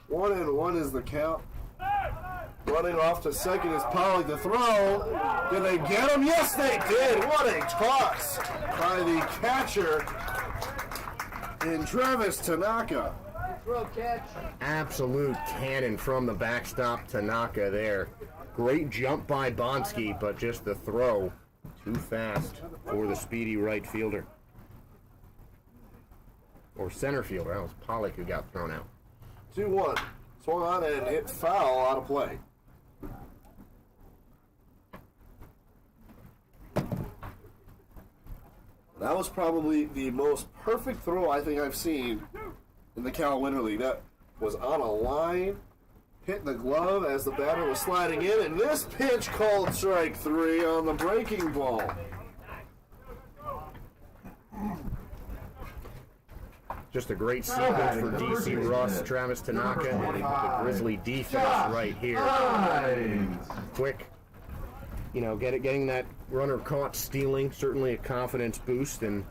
1-1 is the count. Running off to second is Pollock to throw. Did they get him? Yes, they did. What a toss by the catcher in Travis Tanaka. Absolute cannon from the backstop Tanaka there. Great jump by Bonsky, but just the throw too fast for the speedy right fielder. Or center fielder. That was Pollock who got thrown out. 2-1. Swung on and hit foul out of play. That was probably the most perfect throw I think I've seen in the Cal Winter League. That was on a line, hit the glove as the batter was sliding in, and this pitch called strike 3 on the breaking ball. Just a great sequence for DC Russ, Travis Tanaka, and the Grizzly defense right here. Quick, getting that runner caught stealing, certainly a confidence boost, and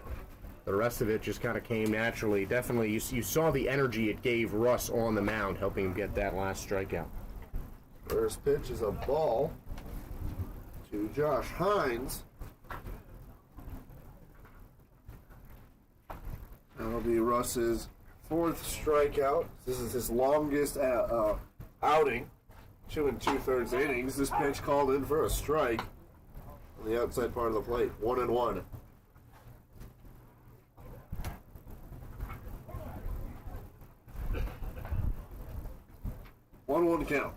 the rest of it just kind of came naturally. Definitely, you saw the energy it gave Russ on the mound, helping him get that last strikeout. First pitch is a ball to Josh Hines. That'll be Russ's 4th strikeout. This is his longest outing, 2 2/3 innings. This pitch called in for a strike on the outside part of the plate, 1-1. One count.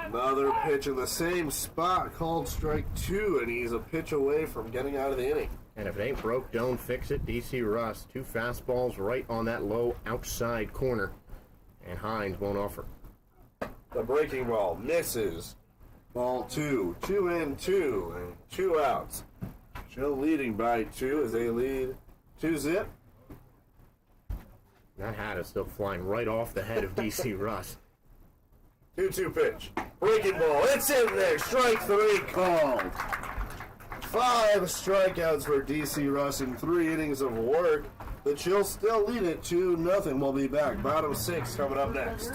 Another pitch in the same spot called strike 2, and he's a pitch away from getting out of the inning. And if it ain't broke, don't fix it. DC Russ, 2 fastballs right on that low outside corner, and Hines won't offer. The breaking ball misses. Ball 2, 2-2, and 2 outs. Still leading by 2 as they lead 2-0. That hat is still flying right off the head of DC Russ. 2-2 pitch. Breaking ball. It's in there. Strike 3 called. 5 strikeouts for DC Russ in 3 innings of work. The Chills still lead it 2-0. We'll be back. Bottom 6 coming up next.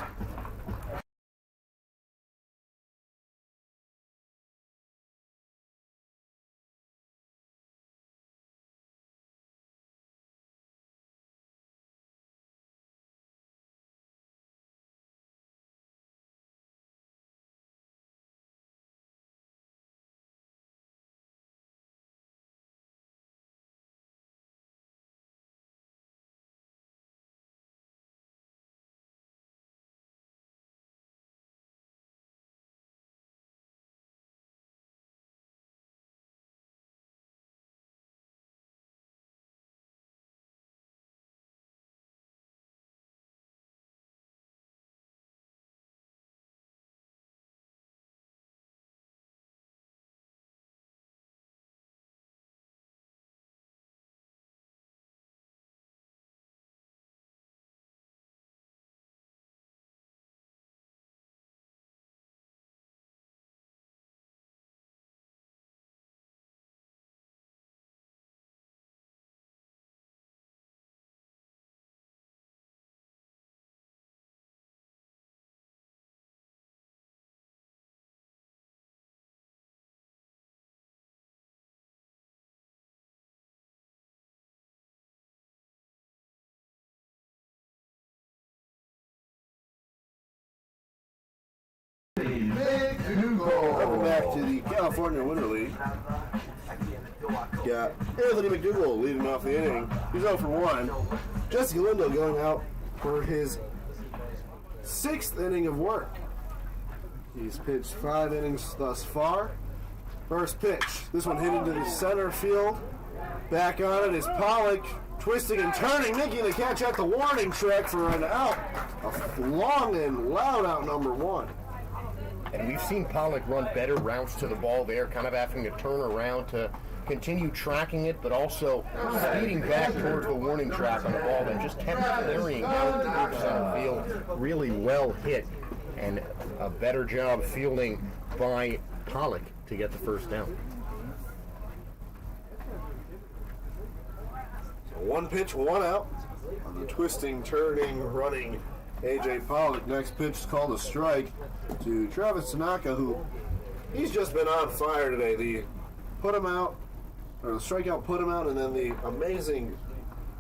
Welcome back to the California Winter League. Got Anthony McDougall leading off the inning. He's 0 for 1. Jesse Lindo going out for his 6th inning of work. He's pitched 5 innings thus far. First pitch. This one hit into the center field. Back on it is Pollock, twisting and turning, making the catch at the warning track for an out. A long and loud out, number 1. And we've seen Pollock run better routes to the ball there, kind of having to turn around to continue tracking it, but also speeding back towards the warning track on the ball that just kept carrying out towards center field. Really well hit, and a better job fielding by Pollock to get the first down. So 1 pitch, 1 out on the twisting, turning, running A.J. Pollock. Next pitch is called a strike to Travis Tanaka, who he's just been on fire today. The strikeout put him out, and then the amazing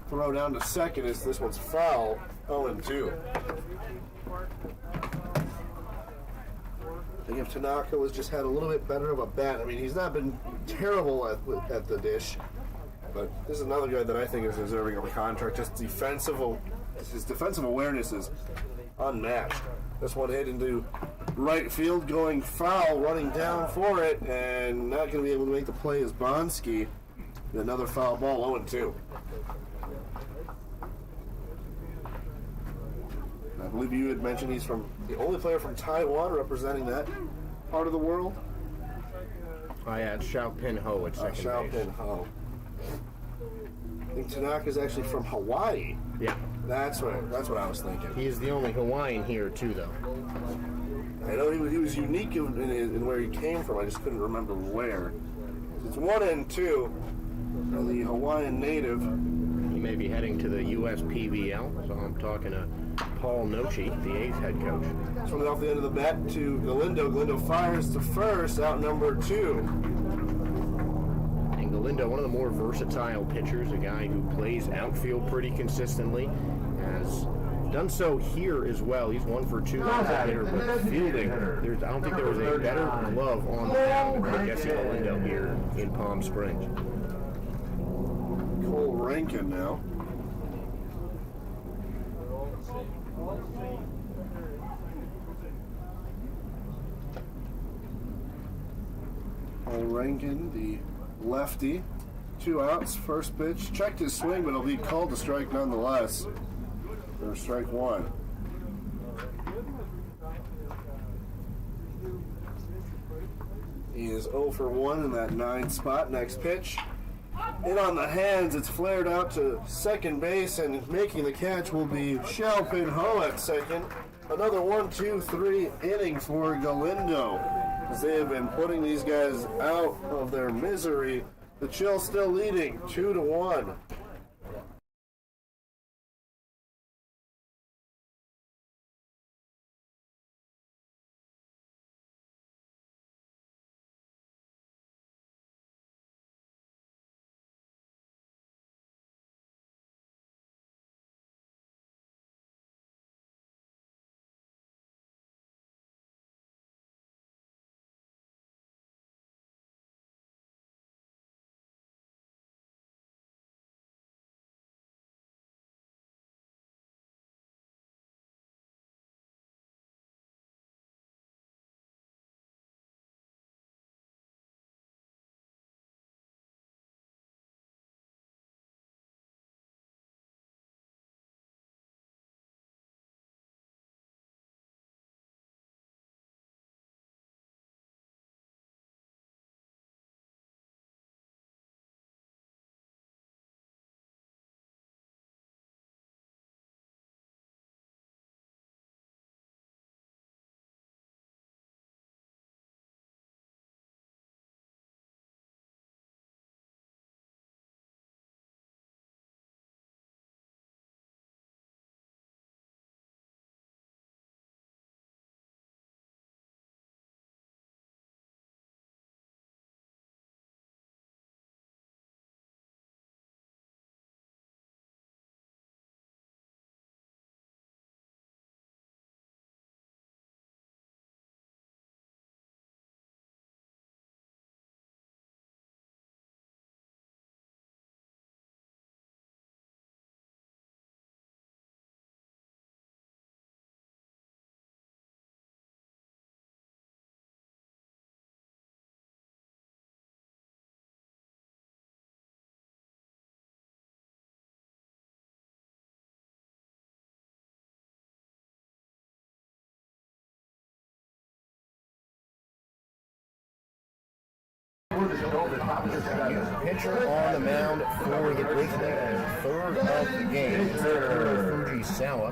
throw down to second is this one's foul, 0-2. I think if Tanaka was just had a little bit better of a bat, I mean, he's not been terrible at the dish, but this is another guy that I think is deserving of a contract. Just his defensive awareness is unmatched. This one hit into right field, going foul, running down for it, and not going to be able to make the play is Bonsky. Another foul ball, 0-2. I believe you had mentioned he's the only player from Taiwan representing that part of the world. Oh yeah, it's Xiaopin Ho at second base. Xiaopin Ho. I think Tanaka's actually from Hawaii. Yeah. That's what I was thinking. He is the only Hawaiian here, too, though. I know he was unique in where he came from. I just couldn't remember where. It's 1-2. The Hawaiian native. He may be heading to the USPBL, so I'm talking to Paul Nochi, the 8th head coach. Swinging off the end of the bat to Galindo. Galindo fires to first, out number 2. And Galindo, one of the more versatile pitchers, a guy who plays outfield pretty consistently, has done so here as well. He's 1 for 2 as a hitter, but fielding, I don't think there was a better glove on the mound than Jesse Galindo here in Palm Springs. Cole Rankin now. Cole Rankin, the lefty. 2 outs, first pitch. Checked his swing, but it'll be called a strike nonetheless. Or strike 1. He is 0 for 1 in that 9 spot. Next pitch. In on the hands, it's flared out to second base, and making the catch will be Xiaopin Ho at second. Another 1, 2, 3 inning for Galindo, as they have been putting these guys out of their misery. The Chill still leading 2-1. Pitcher on the mound for the Grizzly, and third of the game is Fujisawa,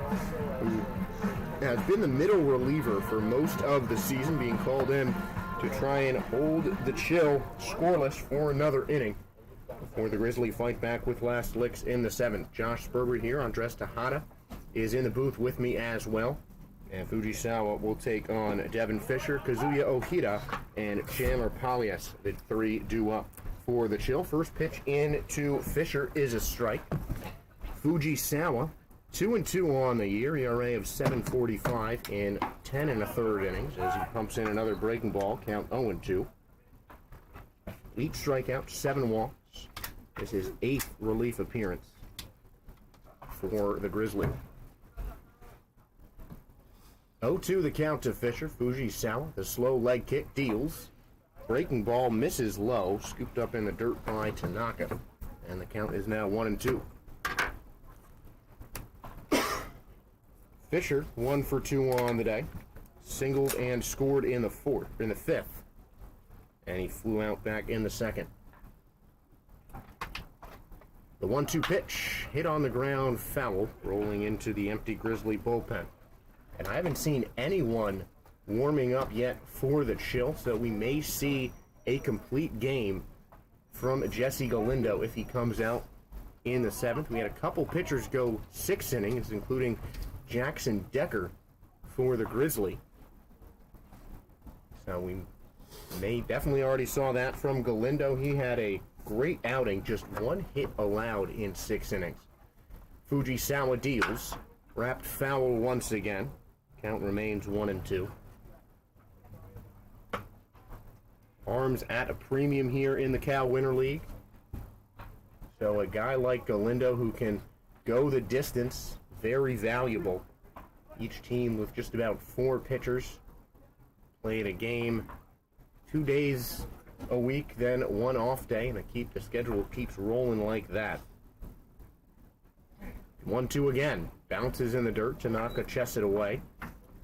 who has been the middle reliever for most of the season, being called in to try and hold the Chill scoreless for another inning before the Grizzly fight back with last licks in the 7th. Josh Sperber here, Andres Tejada is in the booth with me as well. And Fujisawa will take on Devin Fisher, Kazuya Ohita, and Chandler Polias. The 3 due up for the Chill. First pitch in to Fisher is a strike. Fujisawa, 2-2 on the year, ERA of 7.45 in 10 1/3 innings as he pumps in another breaking ball, count 0-2. 8 strikeouts, 7 walks. This is his 8th relief appearance for the Grizzly. 0-2 the count to Fisher. Fujisawa, the slow leg kick, deals. Breaking ball misses low, scooped up in the dirt by Tanaka, and the count is now 1-2. Fisher 1 for 2 on the day, singled and scored in the fifth, and he flew out back in the second. The 1-2 pitch hit on the ground, foul, rolling into the empty Grizzly bullpen. And I haven't seen anyone warming up yet for the Chill, so we may see a complete game from Jesse Galindo if he comes out in the seventh. We had a couple pitchers go 6 innings, including Jackson Decker for the Grizzly. So we may definitely already saw that from Galindo. He had a great outing, just 1 hit allowed in 6 innings. Fujisawa deals, wrapped foul once again. Count remains 1-2. Arms at a premium here in the Cal Winter League. So a guy like Galindo who can go the distance, very valuable. Each team with just about 4 pitchers. Played a game 2 days a week, then 1 off day, and the schedule keeps rolling like that. 1-2 again. Bounces in the dirt. Tanaka chests it away.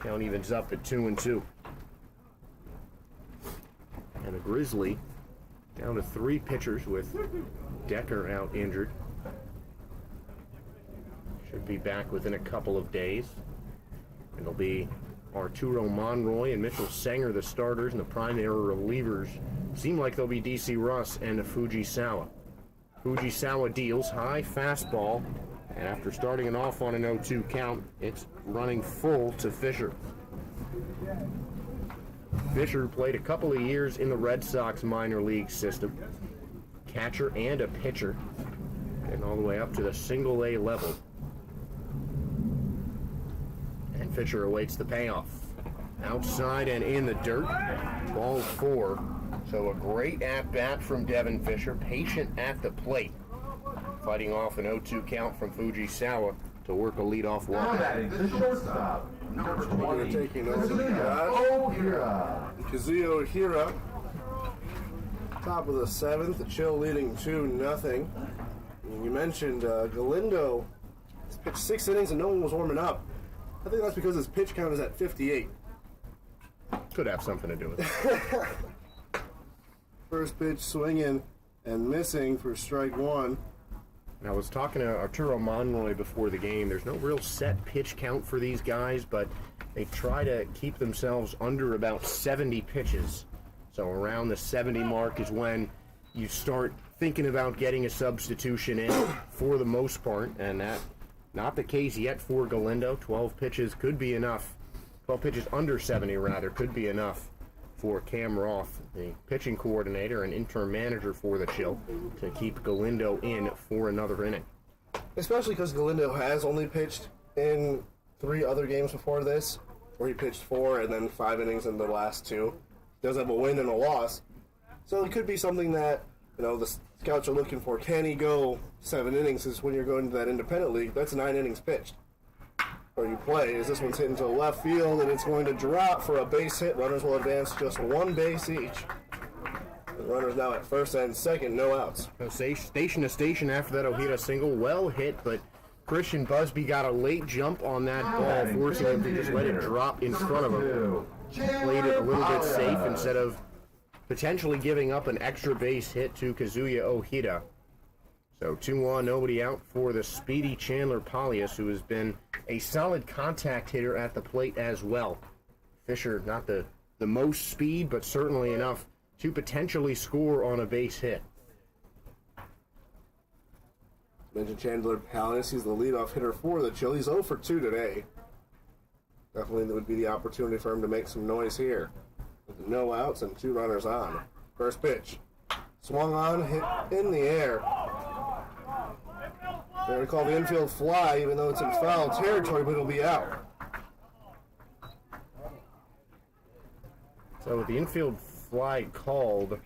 Count evens up at 2-2. And the Grizzly down to 3 pitchers with Decker out injured. Should be back within a couple of days. It'll be Arturo Monroy and Mitchell Sanger, the starters, and the primary relievers seem like they'll be DC Russ and Fujisawa. Fujisawa deals high fastball, and after starting it off on an 0-2 count, it's running full to Fisher. Fisher played a couple of years in the Red Sox minor league system, catcher and a pitcher, getting all the way up to the single-A level. And Fisher awaits the payoff. Outside and in the dirt, ball 4. So a great at-bat from Devin Fisher, patient at the plate, fighting off an 0-2 count from Fujisawa to work a leadoff walk. Now batting the shortstop, number 20, taking over Kazuyo Hira. Top of the 7th, the Chill leading 2-0. You mentioned Galindo has pitched 6 innings and no one was warming up. I think that's because his pitch count is at 58. Could have something to do with it. First pitch swinging and missing for strike 1. And I was talking to Arturo Monroy before the game. There's no real set pitch count for these guys, but they try to keep themselves under about 70 pitches. So around the 70 mark is when you start thinking about getting a substitution in for the most part, and that not the case yet for Galindo. 12 pitches could be enough. 12 pitches under 70, rather, could be enough for Cam Roth, the pitching coordinator and interim manager for the Chill, to keep Galindo in for another inning. Especially because Galindo has only pitched in 3 other games before this, where he pitched 4 and then 5 innings in the last 2. He does have a win and a loss. So it could be something that, the scouts are looking for. Can he go 7 innings? Is when you're going to that independent league, that's 9 innings pitched. Or you play, is this one's hitting to the left field and it's going to drop for a base hit. Runners will advance just 1 base each. The runners now at first and second, no outs. So station to station after that Ojeda single, well hit, but Christian Busby got a late jump on that ball, forcing him to just let it drop in front of him. Played it a little bit safe instead of potentially giving up an extra base hit to Kazuya Ojeda. So 2-1, nobody out for the speedy Chandler Polius, who has been a solid contact hitter at the plate as well. Fisher, not the most speed, but certainly enough to potentially score on a base hit. Mentioned Chandler Polius, he's the leadoff hitter for the Chill. He's 0 for 2 today. Definitely that would be the opportunity for him to make some noise here. With no outs and 2 runners on. First pitch. Swung on, hit in the air. They're going to call the infield fly, even though it's in foul territory, but it'll be out. So with the infield fly called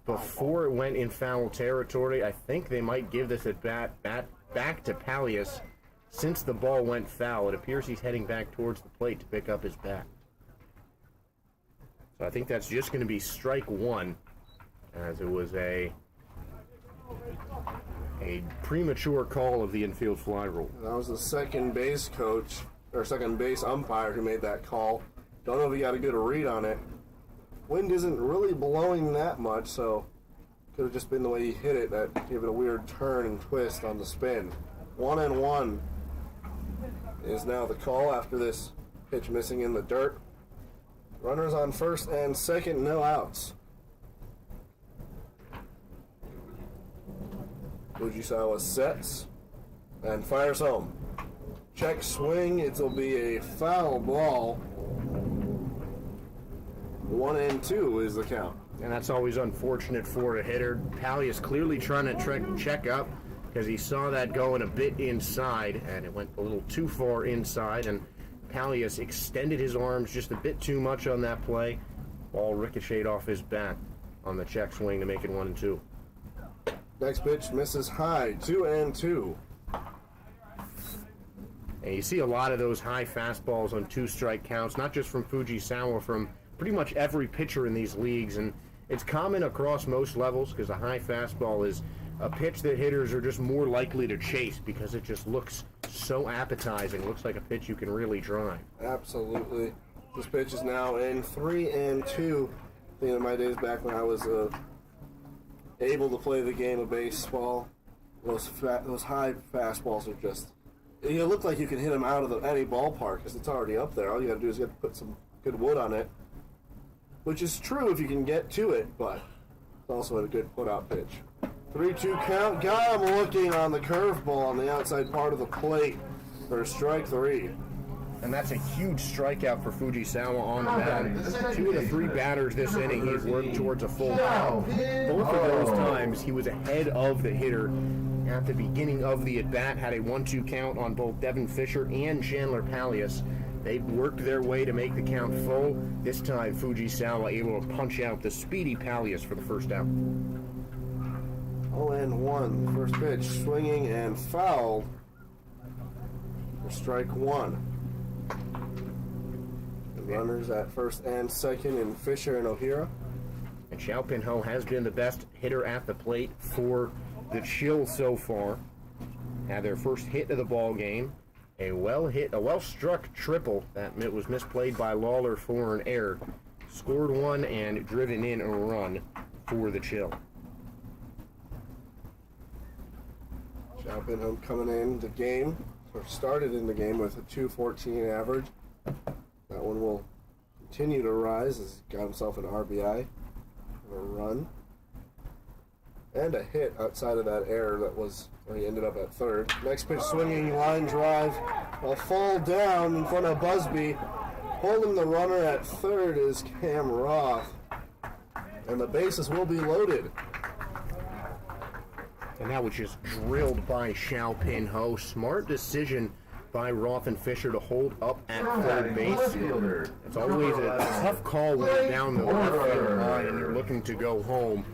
before it went in foul territory, I think they might give this at bat back to Polius. Since the ball went foul, it appears he's heading back towards the plate to pick up his bat. So I think that's just going to be strike one, as it was a premature call of the infield fly rule. That was the second base coach, or second base umpire who made that call. Don't know if he got a good read on it. Wind isn't really blowing that much, so could have just been the way he hit it that gave it a weird turn and twist on the spin. 1-1 is now the call after this pitch missing in the dirt. Runners on first and second, no outs. Fujisawa sets and fires home. Check swing, it'll be a foul ball. 1-2 is the count. And that's always unfortunate for a hitter. Pally is clearly trying to check up because he saw that going a bit inside, and it went a little too far inside, and Pally has extended his arms just a bit too much on that play. Ball ricocheted off his bat on the check swing to make it 1-2. Next pitch misses high, 2-2. And you see a lot of those high fastballs on two-strike counts, not just from Fujisawa, from pretty much every pitcher in these leagues. And it's common across most levels because a high fastball is a pitch that hitters are just more likely to chase because it just looks so appetizing. Looks like a pitch you can really drive. Absolutely. This pitch is now in 3-2. Thinking of my days back when I was able to play the game of baseball. Those high fastballs are just... You look like you can hit them out of any ballpark because it's already up there. All you got to do is get to put some good wood on it, which is true if you can get to it, but it's also a good put-out pitch. 3-2 count. Got him looking on the curveball on the outside part of the plate for strike three. And that's a huge strikeout for Fujisawa on the mound. 2 of the 3 batters this inning, he's worked towards a full count. Both of those times, he was ahead of the hitter at the beginning of the at-bat, had a 1-2 count on both Devin Fisher and Chandler Pallias. They worked their way to make the count full. This time, Fujisawa able to punch out the speedy Pallias for the first out. 0-1. First pitch, swinging and fouled for strike one. The runners at first and second in Fisher and O'Hara. And Xiao Pinho has been the best hitter at the plate for the Chill so far. Had their first hit of the ball game. A well-struck triple that was misplayed by Lawler for an error. Scored one and driven in a run for the Chill. Xiao Pinho coming in the game, or started in the game with a 2.14 average. That one will continue to rise as he got himself an RBI and a run. And a hit outside of that error that was where he ended up at third. Next pitch, swinging line drive. A fall down in front of Busby. Holding the runner at third is Cam Roth. And the bases will be loaded. And that was just drilled by Xiao Pinho. Smart decision by Roth and Fisher to hold up at third base. It's always a tough call when you're down the left field line and you're looking to go home.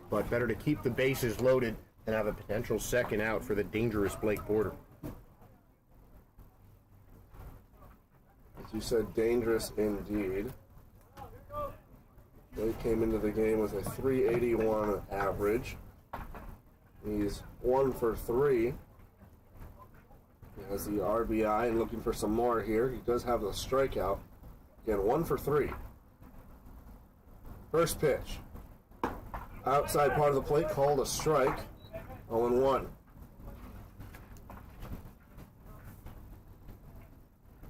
But better to keep the bases loaded and have a potential second out for the dangerous Blake Porter. As you said, dangerous indeed. Blake came into the game with a 381 average. He's 1 for 3. He has the RBI and looking for some more here. He does have the strikeout. Again, 1 for 3. First pitch. Outside part of the plate, called a strike. 0-1.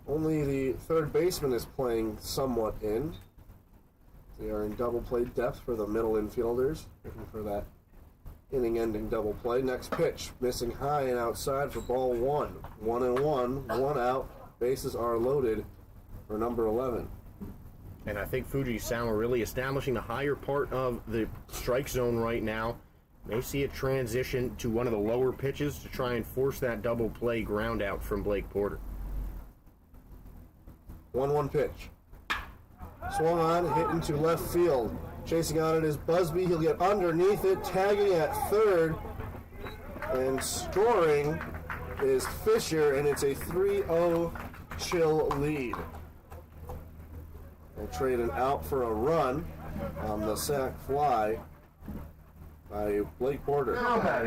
Only the third baseman is playing somewhat in. They are in double play depth for the middle infielders, looking for that inning-ending double play. Next pitch, missing high and outside for ball 1. 1-1, 1 out. Bases are loaded for number 11. And I think Fujisawa really establishing the higher part of the strike zone right now. May see a transition to one of the lower pitches to try and force that double play ground out from Blake Porter. 1-1 pitch. Swung on, hit into left field. Chasing on it is Busby. He'll get underneath it, tagging at third. And scoring is Fisher, and it's a 3-0 Chill lead. We'll trade an out for a run on the sac fly by Blake Porter.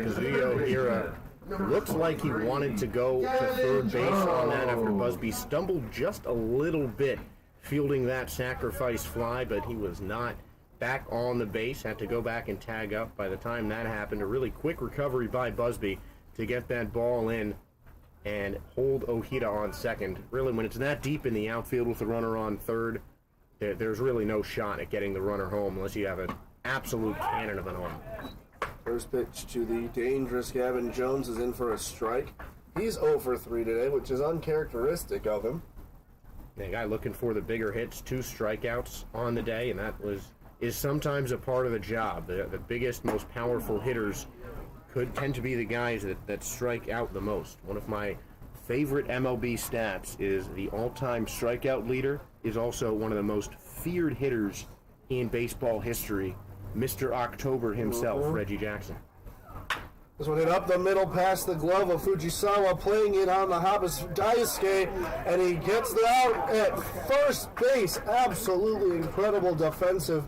Zio here looks like he wanted to go to third base on that after Busby stumbled just a little bit fielding that sacrifice fly, but he was not back on the base, had to go back and tag up. By the time that happened, a really quick recovery by Busby to get that ball in and hold Ojeda on second. Really, when it's that deep in the outfield with the runner on third, there's really no shot at getting the runner home unless you have an absolute cannon of an arm. First pitch to the dangerous Gavin Jones is in for a strike. He's 0 for 3 today, which is uncharacteristic of him. The guy looking for the bigger hits, 2 strikeouts on the day, and that is sometimes a part of the job. The biggest, most powerful hitters could tend to be the guys that strike out the most. One of my favorite MLB stats is the all-time strikeout leader is also one of the most feared hitters in baseball history, Mr. October himself, Reggie Jackson. This one hit up the middle past the glove of Fujisawa, playing it on the Hoppus Daisuke, and he gets it out at first base. Absolutely incredible defensive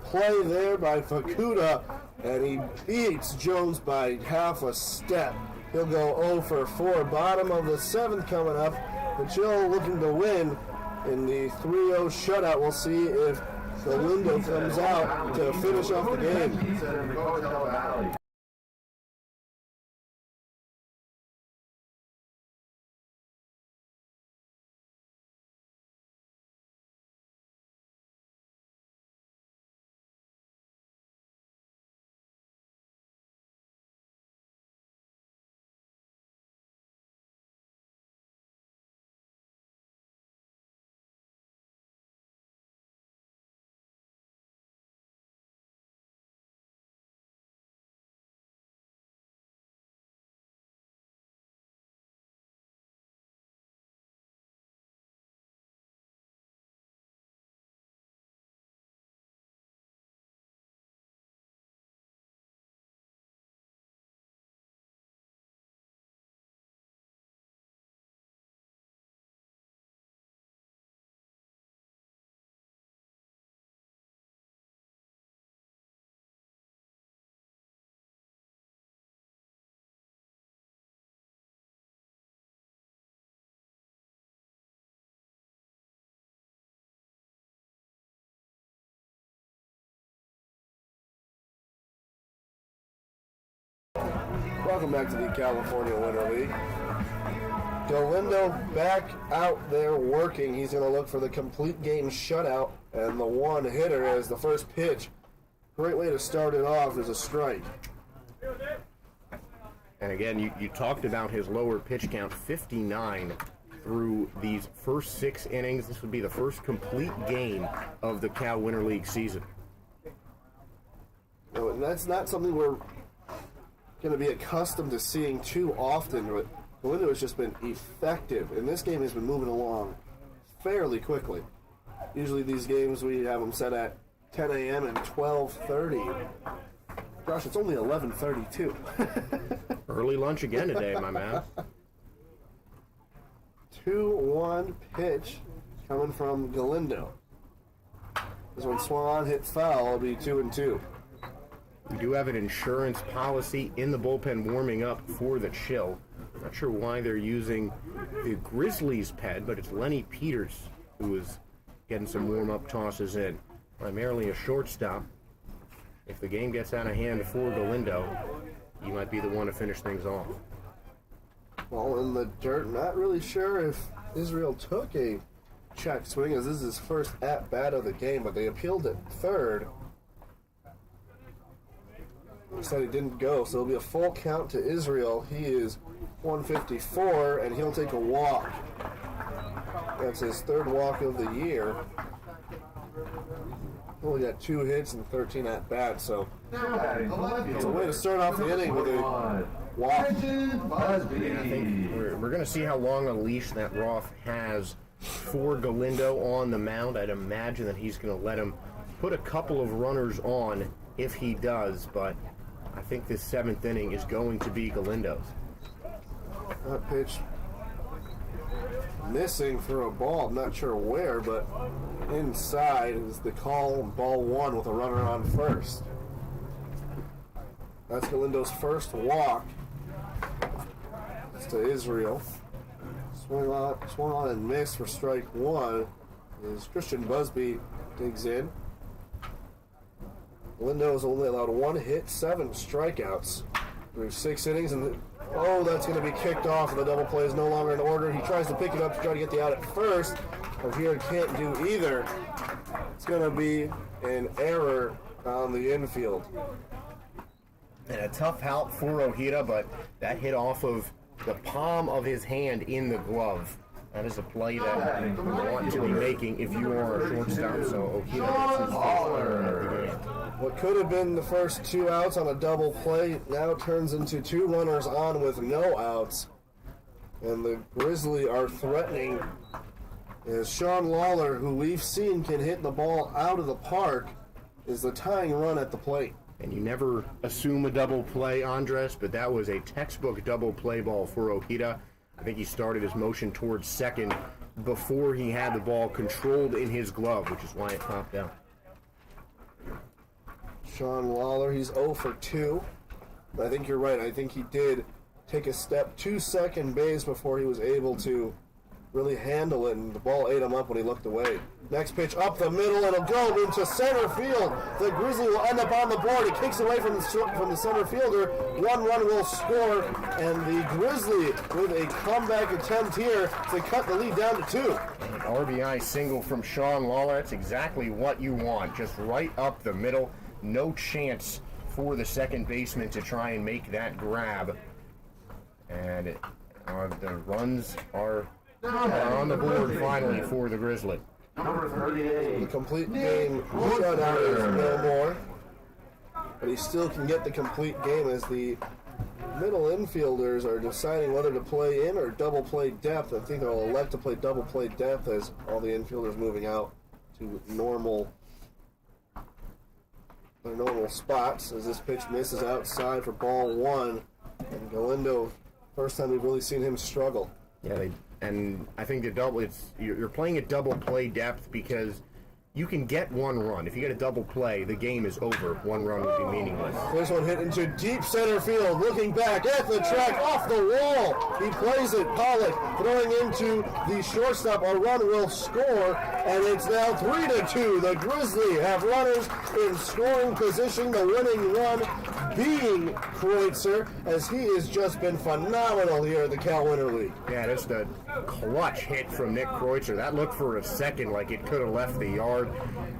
play there by Fukuda, and he beats Jones by half a step. He'll go 0 for 4. Bottom of the 7th coming up. Pachil looking to win in the 3-0 shutout. We'll see if the window comes out to finish off the game. Welcome back to the California Winter League. Galindo back out there working. He's going to look for the complete game shutout and the one hitter as the first pitch. Great way to start it off is a strike. And again, you talked about his lower pitch count, 59 through these first 6 innings. This would be the first complete game of the Cal Winter League season. No, and that's not something we're going to be accustomed to seeing too often, but Galindo has just been effective, and this game has been moving along fairly quickly. Usually these games we have them set at 10 a.m. and 12:30. Gosh, it's only 11:32. Early lunch again today, my man. 2-1 pitch coming from Galindo. This one Swan hit foul. It'll be 2-2. We do have an insurance policy in the bullpen warming up for the chill. Not sure why they're using the Grizzlies ped, but it's Lenny Peters who is getting some warm-up tosses in. Primarily a shortstop. If the game gets out of hand for Galindo, he might be the one to finish things off. Ball in the dirt. Not really sure if Israel took a check swing, as this is his first at-bat of the game, but they appealed it third. He said he didn't go, so it'll be a full count to Israel. He is 154, and he'll take a walk. That's his third walk of the year. Only got 2 hits and 13 at-bats, so it's a way to start off the inning with a walk. Busby. I think we're going to see how long a leash that Roth has for Galindo on the mound. I'd imagine that he's going to let him put a couple of runners on if he does, but I think this 7th inning is going to be Galindo's. That pitch missing for a ball. I'm not sure where, but inside is the call. Ball one with a runner on first. That's Galindo's first walk. It's to Israel. Swung on and missed for strike one. As Christian Busby digs in. Galindo has only allowed one hit, 7 strikeouts through 6 innings, and that's going to be kicked off. The double play is no longer in order. He tries to pick it up to try to get the out at first, but here can't do either. It's going to be an error on the infield. And a tough help for Ojeda, but that hit off of the palm of his hand in the glove. That is a play that you want to be making if you are a shortstop. So Ojeda gets his first run of the game. What could have been the first 2 outs on a double play now turns into 2 runners on with no outs. And the Grizzly are threatening as Sean Lawler, who we've seen can hit the ball out of the park, is the tying run at the plate. And you never assume a double play, Andres, but that was a textbook double play ball for Ojeda. I think he started his motion towards second before he had the ball controlled in his glove, which is why it popped out. Sean Lawler, he's 0 for 2. I think you're right. I think he did take a step to second base before he was able to really handle it, and the ball ate him up when he looked away. Next pitch up the middle, it'll go into center field. The Grizzly will end up on the board. It kicks away from the center fielder. 1 run will score, and the Grizzly with a comeback attempt here to cut the lead down to 2. An RBI single from Sean Lawler. That's exactly what you want. Just right up the middle. No chance for the second baseman to try and make that grab. And the runs are on the board finally for the Grizzly. Number 38. The complete game shutout is no more, but he still can get the complete game as the middle infielders are deciding whether to play in or double play depth. I think they'll elect to play double play depth as all the infielders moving out to their normal spots as this pitch misses outside for ball 1. And Galindo, first time we've really seen him struggle. Yeah, and I think you're playing at double play depth because you can get 1 run. If you get a double play, the game is over. 1 run would be meaningless. This one hit into deep center field, looking back at the track, off the wall. He plays it. Pollock throwing into the shortstop. A run will score, and it's now 3-2. The Grizzly have runners in scoring position. The winning run being Kreutzer, as he has just been phenomenal here at the Cal Winter League. Yeah, just a clutch hit from Nick Kreutzer. That looked for a second like it could have left the yard.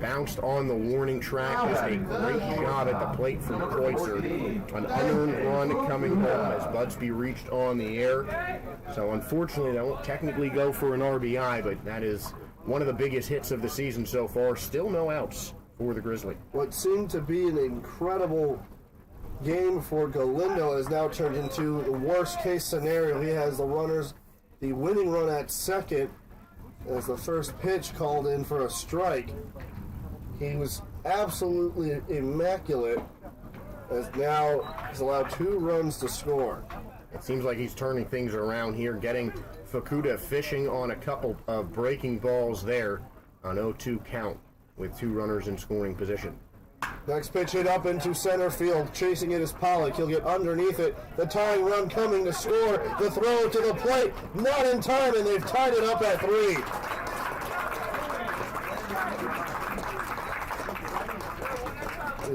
Bounced on the warning track. Just a great job at the plate from Kreutzer. An unearned run coming home as Busby reached on the air. So unfortunately, that won't technically go for an RBI, but that is one of the biggest hits of the season so far. Still no outs for the Grizzly. What seemed to be an incredible game for Galindo has now turned into the worst case scenario. He has the winning run at second as the first pitch called in for a strike. He was absolutely immaculate as now he's allowed 2 runs to score. It seems like he's turning things around here, getting Fukuda fishing on a couple of breaking balls there on 0-2 count with 2 runners in scoring position. Next pitch hit up into center field. Chasing it is Pollock. He'll get underneath it. The tying run coming to score. The throw to the plate. Not in time, and they've tied it up at 3.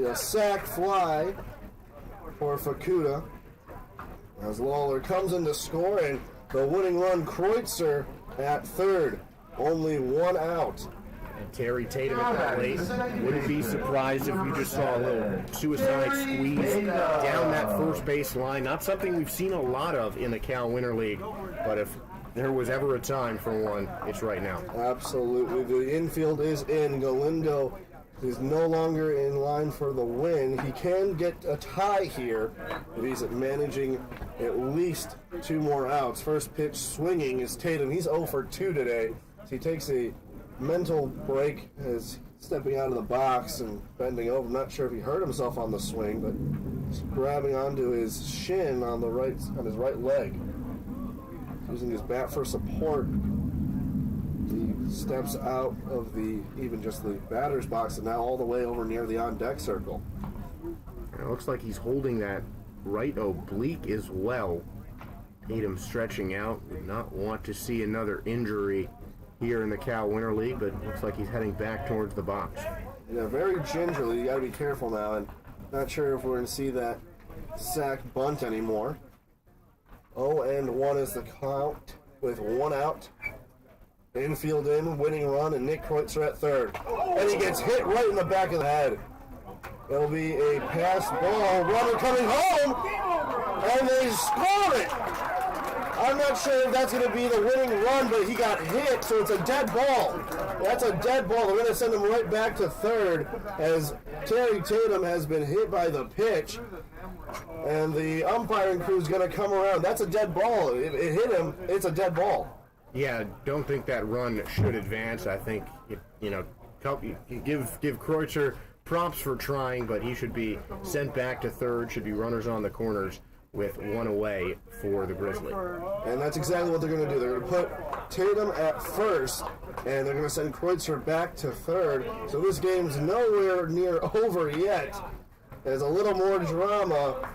A sac fly for Fukuda as Lawler comes in to score, and the winning run, Kreutzer at third. Only 1 out. Terry Tatum at the plate. Wouldn't be surprised if we just saw a little suicide squeeze down that first base line. Not something we've seen a lot of in the Cal Winter League, but if there was ever a time for one, it's right now. Absolutely. The infield is in. Galindo is no longer in line for the win. He can get a tie here if he's managing at least 2 more outs. First pitch swinging is Tatum. He's 0 for 2 today. So he takes a mental break as stepping out of the box and bending over. I'm not sure if he hurt himself on the swing, but just grabbing onto his shin on his right leg. using his bat for support. He steps out of even just the batter's box and now all the way over near the on-deck circle. It looks like he's holding that right oblique as well. Tatum stretching out. Would not want to see another injury here in the Cal Winter League, but it looks like he's heading back towards the box. Yeah, very gingerly. You got to be careful now, and not sure if we're going to see that sack bunt anymore. 0-1 is the count with 1 out. Infield in, winning run, and Nick Kreutzer at third. And he gets hit right in the back of the head. It'll be a pass ball, runner coming home, and they score it. I'm not sure if that's going to be the winning run, but he got hit, so it's a dead ball. That's a dead ball. They're going to send him right back to third as Terry Tatum has been hit by the pitch, and the umpiring crew is going to come around. That's a dead ball. It hit him. It's a dead ball. Yeah, don't think that run should advance. I think, give Kreutzer props for trying, but he should be sent back to third. Should be runners on the corners with 1 away for the Grizzly. And that's exactly what they're going to do. They're going to put Tatum at first, and they're going to send Kreutzer back to third. So this game's nowhere near over yet. There's a little more drama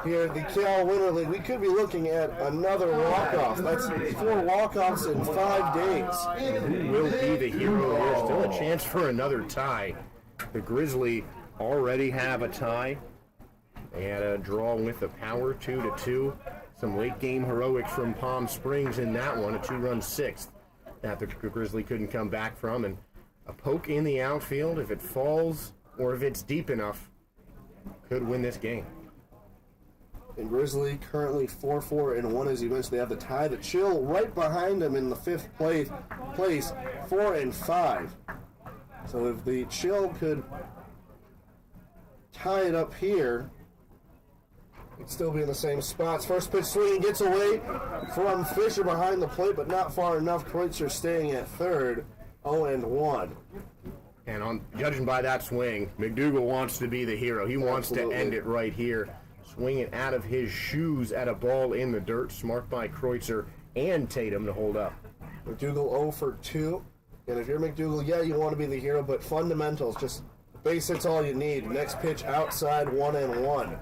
here at the Cal Winter League. We could be looking at another walk-off. That's 4 walk-offs in 5 days. Who will be the hero here? Still a chance for another tie. The Grizzly already have a tie. They had a draw with the Power, 2-2. Some late-game heroics from Palm Springs in that one, a 2-run 6th that the Grizzly couldn't come back from. And a poke in the outfield, if it falls or if it's deep enough, could win this game. And Grizzly currently 4-4-1, as you mentioned. They have the tie. The Chill right behind them in the 5th place 4-5. So if the Chill could tie it up here, it'd still be in the same spots. First pitch swinging gets away from Fisher behind the plate, but not far enough. Kreutzer staying at third. 0-1. And judging by that swing, McDougal wants to be the hero. He wants to end it right here. Swing it out of his shoes at a ball in the dirt. Smart by Kreutzer and Tatum to hold up. McDougal 0 for 2. And if you're McDougal, yeah, you want to be the hero, but fundamentals, just base hits all you need. Next pitch outside, 1-1.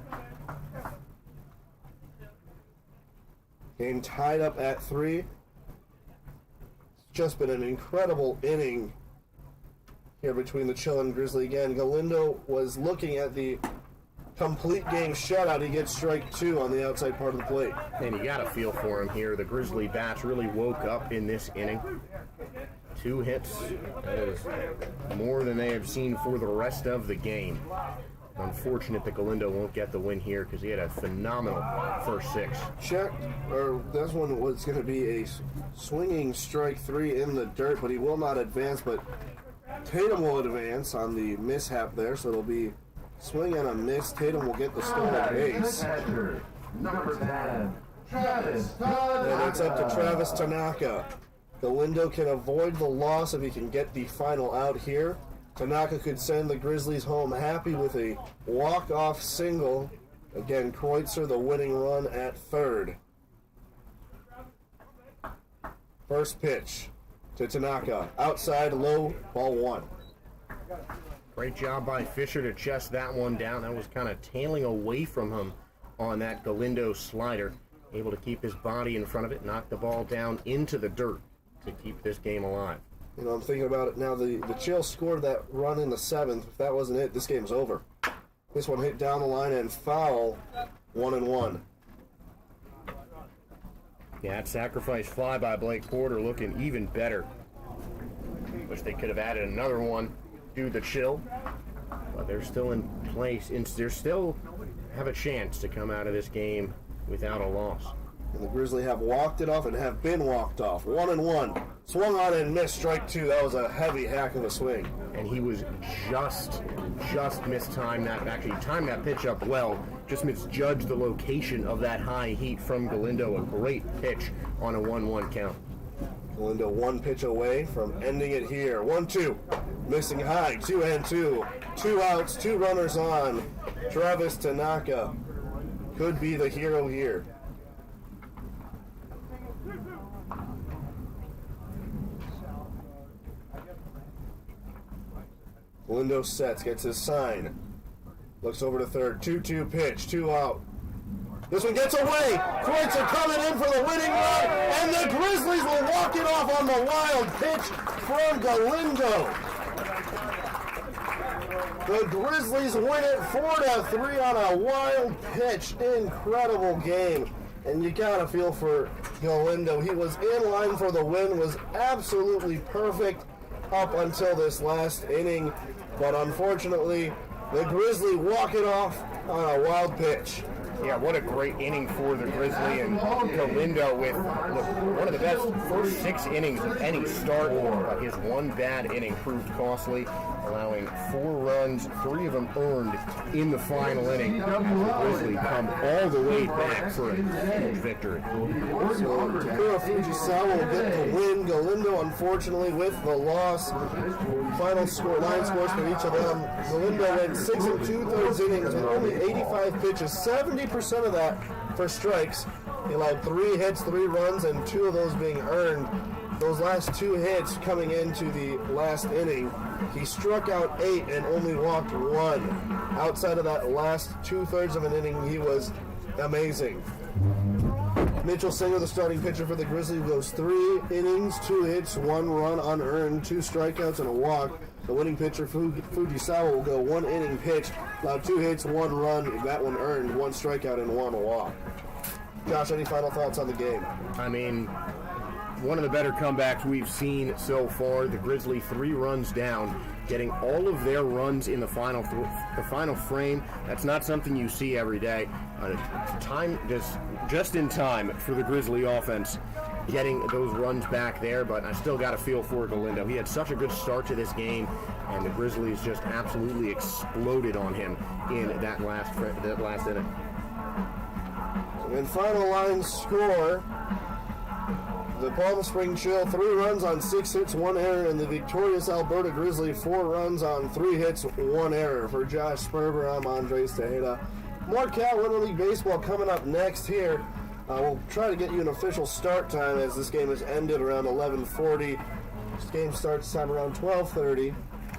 Game tied up at 3. It's just been an incredible inning here between the Chill and Grizzly again. Galindo was looking at the complete game shutout. He gets strike 2 on the outside part of the plate. And you got a feel for him here. The Grizzly bats really woke up in this inning. 2 hits. That is more than they have seen for the rest of the game. Unfortunate that Galindo won't get the win here because he had a phenomenal first 6. This one was going to be a swinging strike 3 in the dirt, but he will not advance. But Tatum will advance on the mishap there, so it'll be swing and a miss. Tatum will get the stolen base. Number 10, Travis And it's up to Travis Tanaka. Galindo can avoid the loss if he can get the final out here. Tanaka could send the Grizzlies home happy with a walk-off single. Again, Kreutzer the winning run at third. First pitch to Tanaka. Outside, low, ball 1. Great job by Fisher to chest that one down. That was kind of tailing away from him on that Galindo slider. Able to keep his body in front of it, knock the ball down into the dirt to keep this game alive. You know, I'm thinking about it now. The Chill scored that run in the 7th. If that wasn't it, this game's over. This one hit down the line and foul. 1-1. Yeah, that sacrifice fly by Blake Porter looking even better. Wish they could have added another one to the Chill. But they're still in place. They still have a chance to come out of this game without a loss. And the Grizzly have walked it off and have been walked off. 1-1. Swung on and missed. Strike 2. That was a heavy hack of a swing. And he was just mistimed that. Actually, timed that pitch up well. Just misjudged the location of that high heat from Galindo. A great pitch on a 1-1 count. Galindo 1 pitch away from ending it here. 1-2. Missing high. 2-2. 2 outs. 2 runners on. Travis Tanaka could be the hero here. Galindo sets, gets his sign. Looks over to third. 2-2 pitch, 2 out. This one gets away. Kreutzer coming in for the winning run, and the Grizzlies will walk it off on the wild pitch from Galindo. The Grizzlies win it 4-3 on a wild pitch. Incredible game. And you gotta feel for Galindo. He was in line for the win, was absolutely perfect up until this last inning. But unfortunately, the Grizzlies walk it off on a wild pitch. Yeah, what a great inning for the Grizzly, and Galindo with one of the best first 6 innings of any start. His one bad inning proved costly, allowing 4 runs, 3 of them earned in the final inning. The Grizzly come all the way back for a huge victory. So Takura Fujisawa will get the win. Galindo, unfortunately, with the loss. Final score, 9 scores for each of them. Galindo went 6 2/3 innings with only 85 pitches, 70% of that for strikes. He allowed 3 hits, 3 runs, and 2 of those being earned. Those last 2 hits coming into the last inning, he struck out 8 and only walked 1. Outside of that last 2/3 of an inning, he was amazing. Mitchell Singer, the starting pitcher for the Grizzlies, goes 3 innings, 2 hits, 1 run unearned, 2 strikeouts, and a walk. The winning pitcher, Fujisawa, will go 1 inning pitch, allowed 2 hits, 1 run, that one earned, 1 strikeout, and 1 walk. Josh, any final thoughts on the game? I mean, one of the better comebacks we've seen so far. The Grizzly 3 runs down, getting all of their runs in the final frame. That's not something you see every day. Just in time for the Grizzly offense, getting those runs back there. But I still got a feel for Galindo. He had such a good start to this game, and the Grizzlies just absolutely exploded on him in that last inning. And final line score. The Palm Spring Chill, 3 runs on 6 hits, 1 error, and the victorious Alberta Grizzly, 4 runs on 3 hits, 1 error. For Josh Sperber, I'm Andres Tejeda. More Cal Winter League Baseball coming up next here. We'll try to get you an official start time as this game has ended around 11:40. This game starts time around 12:30.